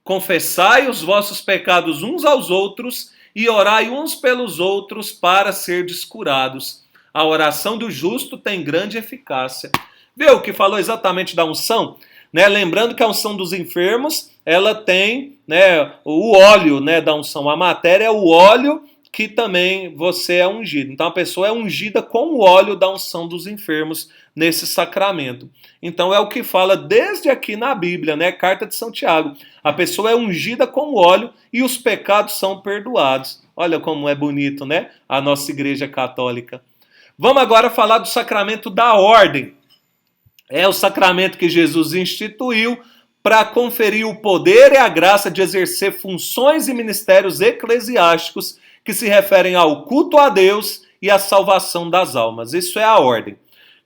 Confessai os vossos pecados uns aos outros e orai uns pelos outros para serdes curados. A oração do justo tem grande eficácia. Vê o que falou exatamente da unção? Né? Lembrando que a unção dos enfermos, ela tem, né, o óleo, né, da unção. A matéria é o óleo que também você é ungido. Então a pessoa é ungida com o óleo da unção dos enfermos nesse sacramento. Então é o que fala desde aqui na Bíblia, né? Carta de São Tiago. A pessoa é ungida com o óleo e os pecados são perdoados. Olha como é bonito, né? A nossa Igreja Católica. Vamos agora falar do sacramento da ordem. É o sacramento que Jesus instituiu para conferir o poder e a graça de exercer funções e ministérios eclesiásticos que se referem ao culto a Deus e à salvação das almas. Isso é a ordem.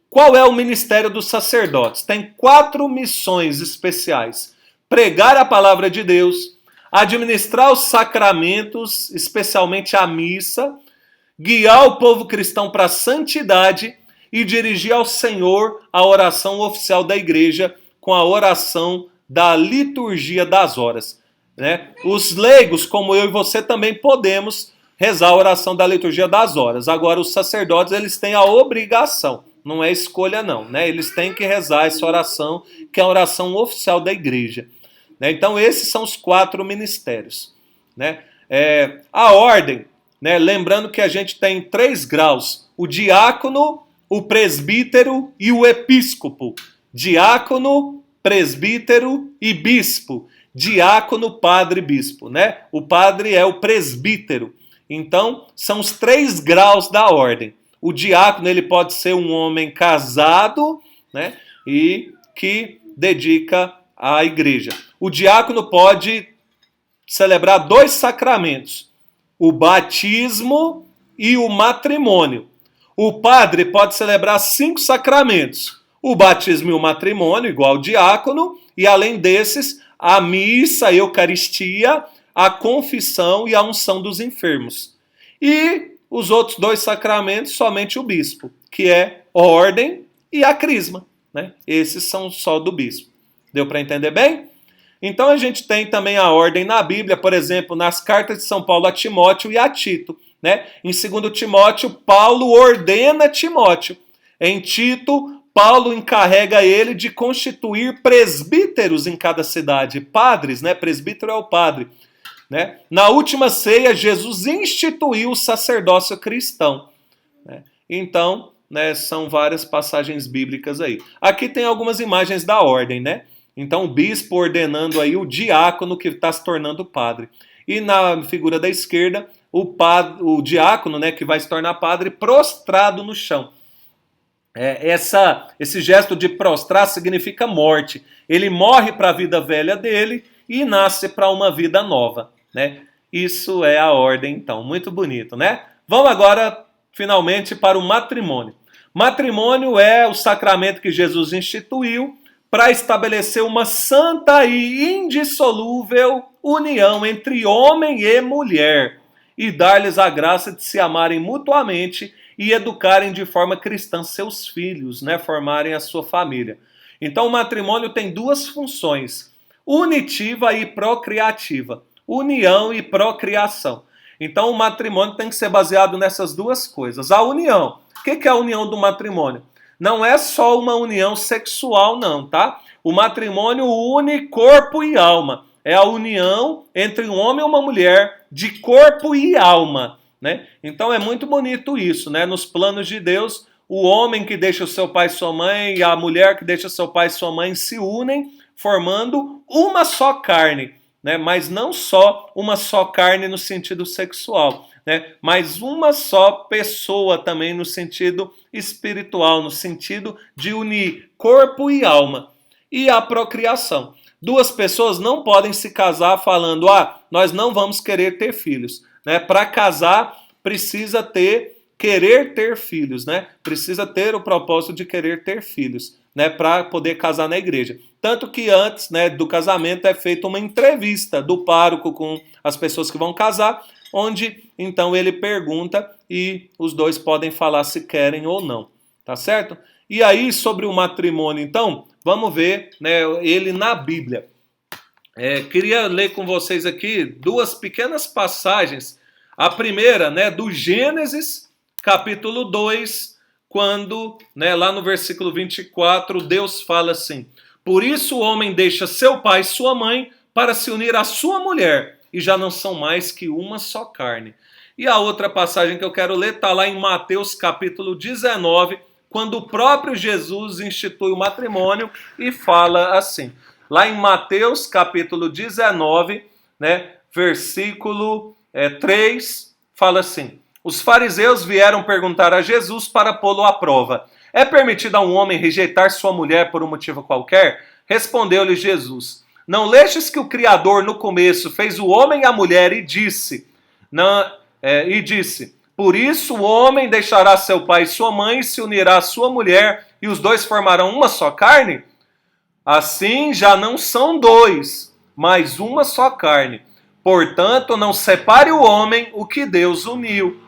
Qual é o ministério dos sacerdotes? Tem 4 missões especiais. Pregar a palavra de Deus, administrar os sacramentos, especialmente a missa, guiar o povo cristão para a santidade e dirigir ao Senhor a oração oficial da igreja com a oração da liturgia das horas. Né? Os leigos, como eu e você, também podemos rezar a oração da liturgia das horas. Agora, os sacerdotes, eles têm a obrigação, não é escolha não, né? Eles têm que rezar essa oração, que é a oração oficial da igreja. Né? Então, esses são os 4 ministérios. Né? A ordem, né? Lembrando que a gente tem 3 graus, o diácono, o presbítero e o episcopo. Diácono, presbítero e bispo. Diácono, padre, bispo. Né? O padre é o presbítero. Então, são os 3 graus da ordem. O diácono, ele pode ser um homem casado, né, e que dedica à igreja. O diácono pode celebrar 2 sacramentos, o batismo e o matrimônio. O padre pode celebrar 5 sacramentos, o batismo e o matrimônio, igual ao diácono, e além desses, a missa, a eucaristia, a confissão e a unção dos enfermos. E os outros 2 sacramentos, somente o bispo, que é a ordem e a crisma. Né? Esses são só do bispo. Deu para entender bem? Então a gente tem também a ordem na Bíblia, por exemplo, nas cartas de São Paulo a Timóteo e a Tito. Né? Em 2 Timóteo, Paulo ordena Timóteo. Em Tito, Paulo encarrega ele de constituir presbíteros em cada cidade. Padres, né? Presbítero é o padre. Né? Na última ceia, Jesus instituiu o sacerdócio cristão. Né? Então, né, são várias passagens bíblicas aí. Aqui tem algumas imagens da ordem. Né? Então o bispo ordenando aí o diácono que está se tornando padre. E na figura da esquerda, o diácono, né, que vai se tornar padre, prostrado no chão. Esse gesto de prostrar significa morte. Ele morre para a vida velha dele e nasce para uma vida nova, né? Isso é a ordem, então. Muito bonito, né? Vamos agora, finalmente, para o matrimônio. Matrimônio é o sacramento que Jesus instituiu para estabelecer uma santa e indissolúvel união entre homem e mulher e dar-lhes a graça de se amarem mutuamente e educarem de forma cristã seus filhos, né, formarem a sua família. Então o matrimônio tem duas funções, unitiva e procriativa, união e procriação. Então o matrimônio tem que ser baseado nessas duas coisas. A união, o que é a união do matrimônio? Não é só uma união sexual não, tá? O matrimônio une corpo e alma. É a união entre um homem e uma mulher de corpo e alma, né? Então é muito bonito isso, né? Nos planos de Deus, o homem que deixa o seu pai e sua mãe e a mulher que deixa seu pai e sua mãe se unem, formando uma só carne, né? Mas não só uma só carne no sentido sexual, né? Mas uma só pessoa também no sentido espiritual, no sentido de unir corpo e alma. E a procriação. Duas pessoas não podem se casar falando, nós não vamos querer ter filhos, né? Para casar precisa querer ter filhos, né? Precisa ter o propósito de querer ter filhos, né? Para poder casar na igreja. Tanto que antes, né, do casamento é feita uma entrevista do pároco com as pessoas que vão casar, onde então ele pergunta e os dois podem falar se querem ou não, tá certo? E aí sobre o matrimônio, então, vamos ver, né, ele na Bíblia. Queria ler com vocês aqui duas pequenas passagens. A primeira, né, do Gênesis, capítulo 2, quando, né, lá no versículo 24, Deus fala assim: por isso o homem deixa seu pai e sua mãe para se unir à sua mulher, e já não são mais que uma só carne. E a outra passagem que eu quero ler está lá em Mateus capítulo 19, quando o próprio Jesus institui o matrimônio e fala assim. Lá em Mateus capítulo 19, né, versículo 3, fala assim: os fariseus vieram perguntar a Jesus para pô-lo à prova. É permitido a um homem rejeitar sua mulher por um motivo qualquer? Respondeu-lhe Jesus: não lestes que o Criador no começo fez o homem e a mulher e disse, por isso o homem deixará seu pai e sua mãe e se unirá à sua mulher e os dois formarão uma só carne? Assim já não são dois, mas uma só carne. Portanto, não separe o homem o que Deus uniu.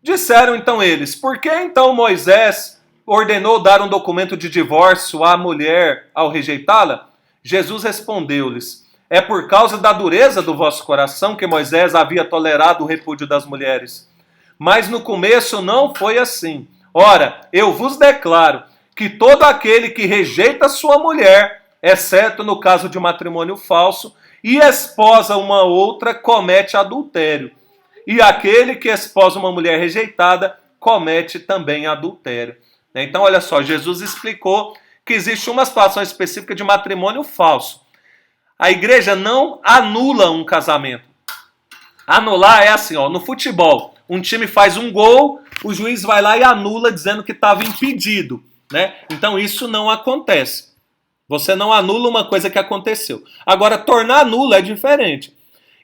Disseram então eles: por que então Moisés ordenou dar um documento de divórcio à mulher ao rejeitá-la? Jesus respondeu-lhes: é por causa da dureza do vosso coração que Moisés havia tolerado o repúdio das mulheres. Mas no começo não foi assim. Ora, eu vos declaro que todo aquele que rejeita sua mulher, exceto no caso de matrimônio falso, e esposa uma outra, comete adultério. E aquele que esposa uma mulher rejeitada, comete também adultério. Então, olha só, Jesus explicou que existe uma situação específica de matrimônio falso. A igreja não anula um casamento. Anular é assim, no futebol. Um time faz um gol, o juiz vai lá e anula dizendo que estava impedido, né? Então isso não acontece. Você não anula uma coisa que aconteceu. Agora, tornar nula é diferente.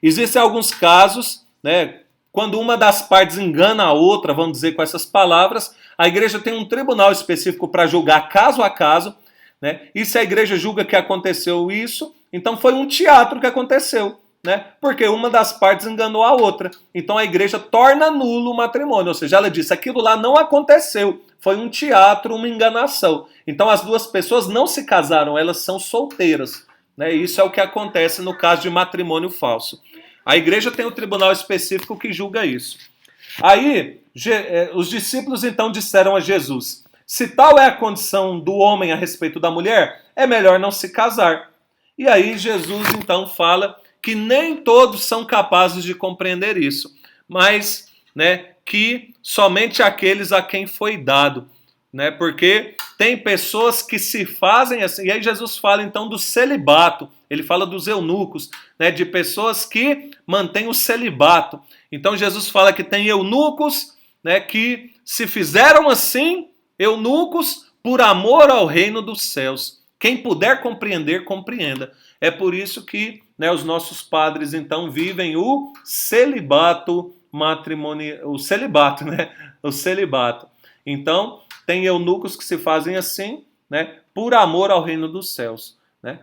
Existem alguns casos, né, quando uma das partes engana a outra, vamos dizer com essas palavras, a igreja tem um tribunal específico para julgar caso a caso, né? E se a igreja julga que aconteceu isso, então foi um teatro que aconteceu, né? Porque uma das partes enganou a outra. Então a igreja torna nulo o matrimônio, ou seja, ela disse, aquilo lá não aconteceu, foi um teatro, uma enganação. Então as duas pessoas não se casaram, elas são solteiras, né? Isso é o que acontece no caso de matrimônio falso. A igreja tem um tribunal específico que julga isso. Aí, os discípulos então disseram a Jesus: se tal é a condição do homem a respeito da mulher, é melhor não se casar. E aí Jesus então fala que nem todos são capazes de compreender isso, mas, né, que somente aqueles a quem foi dado, né? Porque tem pessoas que se fazem assim, e aí Jesus fala então do celibato, ele fala dos eunucos, né, de pessoas que mantêm o celibato. Então Jesus fala que tem eunucos, né, que se fizeram assim, eunucos, por amor ao reino dos céus. Quem puder compreender, compreenda. É por isso que, né, os nossos padres então vivem o celibato matrimonial, o celibato, né? O celibato. Então, tem eunucos que se fazem assim, né, por amor ao reino dos céus, né?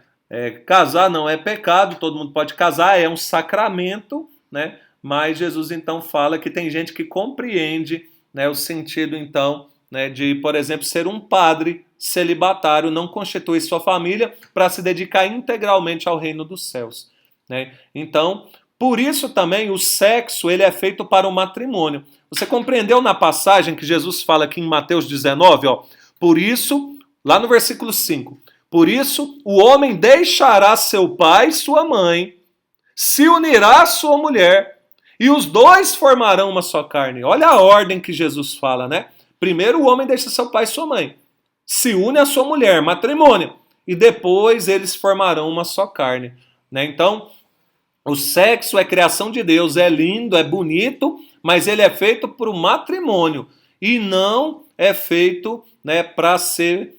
Casar não é pecado, todo mundo pode casar, é um sacramento, né? Mas Jesus então fala que tem gente que compreende, né, o sentido então, né, de, por exemplo, ser um padre celibatário, não constituir sua família para se dedicar integralmente ao reino dos céus, né? Então, por isso também o sexo ele é feito para o matrimônio. Você compreendeu na passagem que Jesus fala aqui em Mateus 19, ó? Por isso, lá no versículo 5, por isso o homem deixará seu pai e sua mãe, se unirá à sua mulher, e os dois formarão uma só carne. Olha a ordem que Jesus fala, né? Primeiro o homem deixa seu pai e sua mãe, se une à sua mulher, matrimônio, e depois eles formarão uma só carne, né? Então, o sexo é criação de Deus, é lindo, é bonito, mas ele é feito para o matrimônio e não é feito, né, para ser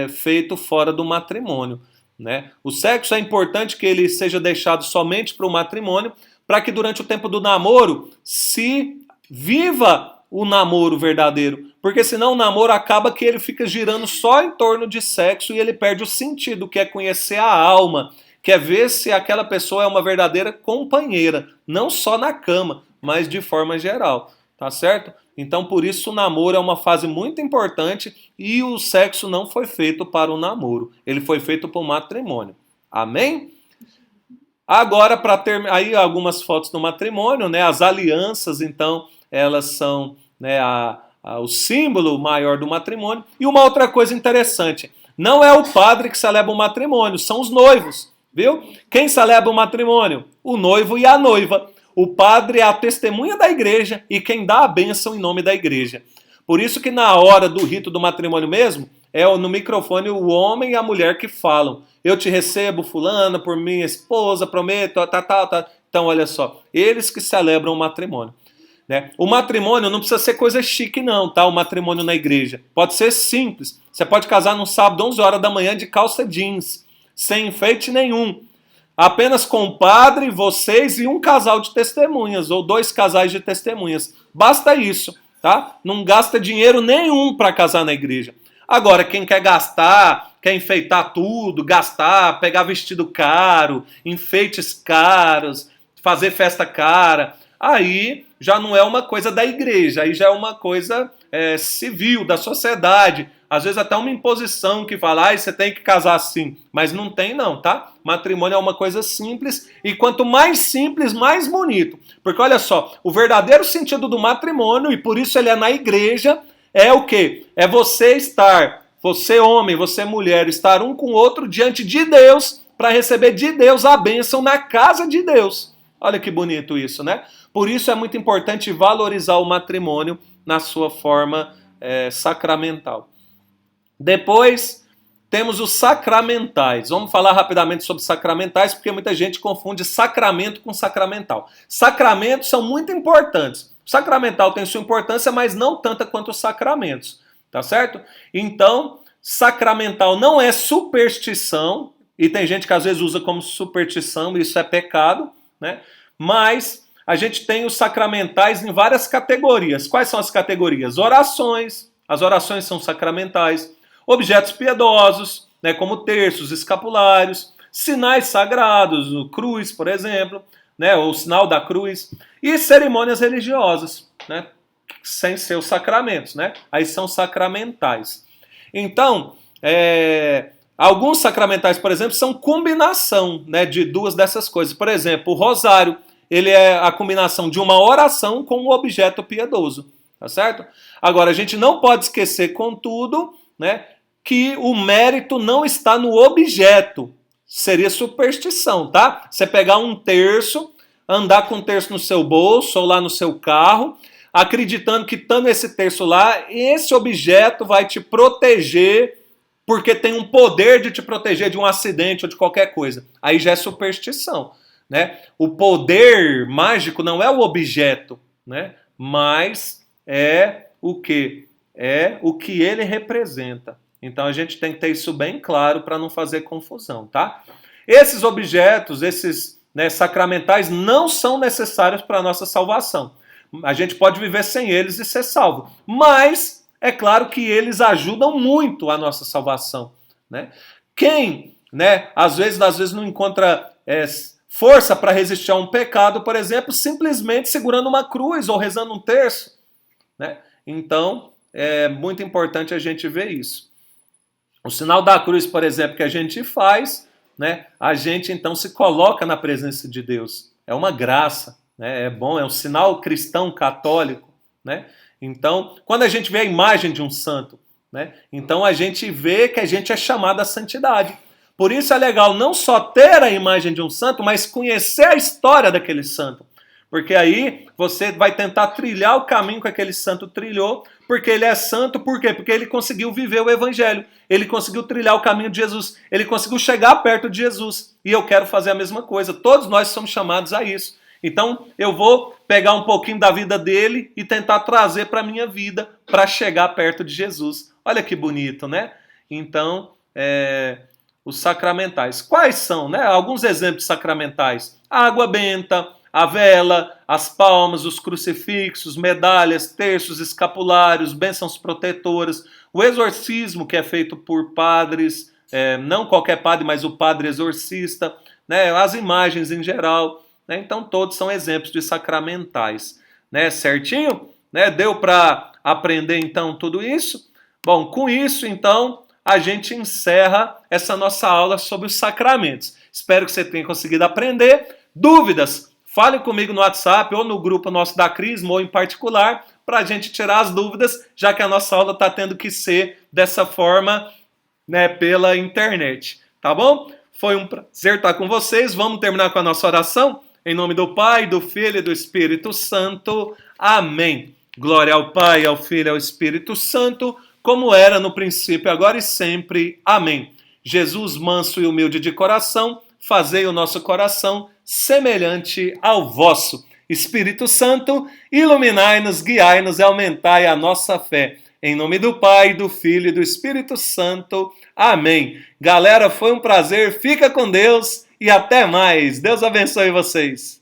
feito fora do matrimônio, né? O sexo é importante que ele seja deixado somente para o matrimônio, para que durante o tempo do namoro se viva o namoro verdadeiro, porque senão o namoro acaba que ele fica girando só em torno de sexo e ele perde o sentido, que é conhecer a alma, quer ver se aquela pessoa é uma verdadeira companheira, não só na cama, mas de forma geral, tá certo? Então, por isso, o namoro é uma fase muito importante e o sexo não foi feito para o namoro, ele foi feito para o matrimônio. Amém? Agora, para ter aí algumas fotos do matrimônio, né? As alianças, então, elas são, né, o símbolo maior do matrimônio. E uma outra coisa interessante, não é o padre que celebra o matrimônio, são os noivos. Viu? Quem celebra o matrimônio? O noivo e a noiva. O padre é a testemunha da igreja e quem dá a bênção em nome da igreja. Por isso que na hora do rito do matrimônio mesmo, é no microfone o homem e a mulher que falam. Eu te recebo, fulana, por minha esposa, prometo, tá. Então, olha só, eles que celebram o matrimônio, né? O matrimônio não precisa ser coisa chique não, tá? O matrimônio na igreja. Pode ser simples. Você pode casar num sábado, 11 horas da manhã, de calça jeans, sem enfeite nenhum. Apenas com o padre, vocês e um casal de testemunhas, ou 2 casais de testemunhas. Basta isso, tá? Não gasta dinheiro nenhum para casar na igreja. Agora, quem quer gastar, quer enfeitar tudo, gastar, pegar vestido caro, enfeites caros, fazer festa cara, aí já não é uma coisa da igreja, aí já é uma coisa civil, da sociedade. Às vezes até uma imposição que fala, você tem que casar assim. Mas não tem não, tá? Matrimônio é uma coisa simples e quanto mais simples, mais bonito. Porque olha só, o verdadeiro sentido do matrimônio, e por isso ele é na igreja, é o quê? É você estar, você homem, você mulher, estar um com o outro diante de Deus para receber de Deus a bênção na casa de Deus. Olha que bonito isso, né? Por isso é muito importante valorizar o matrimônio na sua forma sacramental. Depois temos os sacramentais. Vamos falar rapidamente sobre sacramentais, porque muita gente confunde sacramento com sacramental. Sacramentos são muito importantes. O sacramental tem sua importância, mas não tanta quanto os sacramentos, tá certo? Então, sacramental não é superstição, e tem gente que às vezes usa como superstição, e isso é pecado, né? Mas a gente tem os sacramentais em várias categorias. Quais são as categorias? Orações, as orações são sacramentais. Objetos piedosos, né, como terços, escapulários, sinais sagrados, o cruz, por exemplo, né, o sinal da cruz, e cerimônias religiosas, né, sem ser os sacramentos, né, aí são sacramentais. Então, alguns sacramentais, por exemplo, são combinação, né, de 2 dessas coisas. Por exemplo, o rosário, ele é a combinação de uma oração com um objeto piedoso, tá certo? Agora, a gente não pode esquecer, contudo, né, que o mérito não está no objeto. Seria superstição, tá? Você pegar um terço, andar com um terço no seu bolso ou lá no seu carro, acreditando que estando esse terço lá, esse objeto vai te proteger porque tem um poder de te proteger de um acidente ou de qualquer coisa. Aí já é superstição, né? O poder mágico não é o objeto, né? Mas é o que? É o que ele representa. Então a gente tem que ter isso bem claro para não fazer confusão, tá? Esses objetos, esses, né, sacramentais, não são necessários para a nossa salvação. A gente pode viver sem eles e ser salvo. Mas é claro que eles ajudam muito a nossa salvação, né? Quem, né, às vezes não encontra força para resistir a um pecado, por exemplo, simplesmente segurando uma cruz ou rezando um terço, né? Então, é muito importante a gente ver isso. O sinal da cruz, por exemplo, que a gente faz, né, a gente então se coloca na presença de Deus. É uma graça, né? É bom, é um sinal cristão católico, né? Então, quando a gente vê a imagem de um santo, né, então a gente vê que a gente é chamado à santidade. Por isso é legal não só ter a imagem de um santo, mas conhecer a história daquele santo. Porque aí você vai tentar trilhar o caminho que aquele santo trilhou, porque ele é santo, por quê? Porque ele conseguiu viver o evangelho, ele conseguiu trilhar o caminho de Jesus, ele conseguiu chegar perto de Jesus. E eu quero fazer a mesma coisa, todos nós somos chamados a isso. Então eu vou pegar um pouquinho da vida dele e tentar trazer para a minha vida, para chegar perto de Jesus. Olha que bonito, né? Então, os sacramentais. Quais são, né? Alguns exemplos sacramentais. A água benta, a vela, as palmas, os crucifixos, medalhas, terços, escapulários, bênçãos protetoras, o exorcismo que é feito por padres, não qualquer padre, mas o padre exorcista, né? As imagens em geral, né? Então todos são exemplos de sacramentais, né? Certinho? Né? Deu para aprender então tudo isso? Bom, com isso então a gente encerra essa nossa aula sobre os sacramentos. Espero que você tenha conseguido aprender. Dúvidas? Fale comigo no WhatsApp ou no grupo nosso da Crisma ou em particular para a gente tirar as dúvidas, já que a nossa aula está tendo que ser dessa forma, né, pela internet. Tá bom? Foi um prazer estar com vocês. Vamos terminar com a nossa oração? Em nome do Pai, do Filho e do Espírito Santo. Amém. Glória ao Pai, ao Filho e ao Espírito Santo, como era no princípio, agora e sempre. Amém. Jesus, manso e humilde de coração, fazei o nosso coração semelhante ao vosso. Espírito Santo, iluminai-nos, guiai-nos e aumentai a nossa fé. Em nome do Pai, do Filho e do Espírito Santo. Amém. Galera, foi um prazer. Fica com Deus e até mais. Deus abençoe vocês.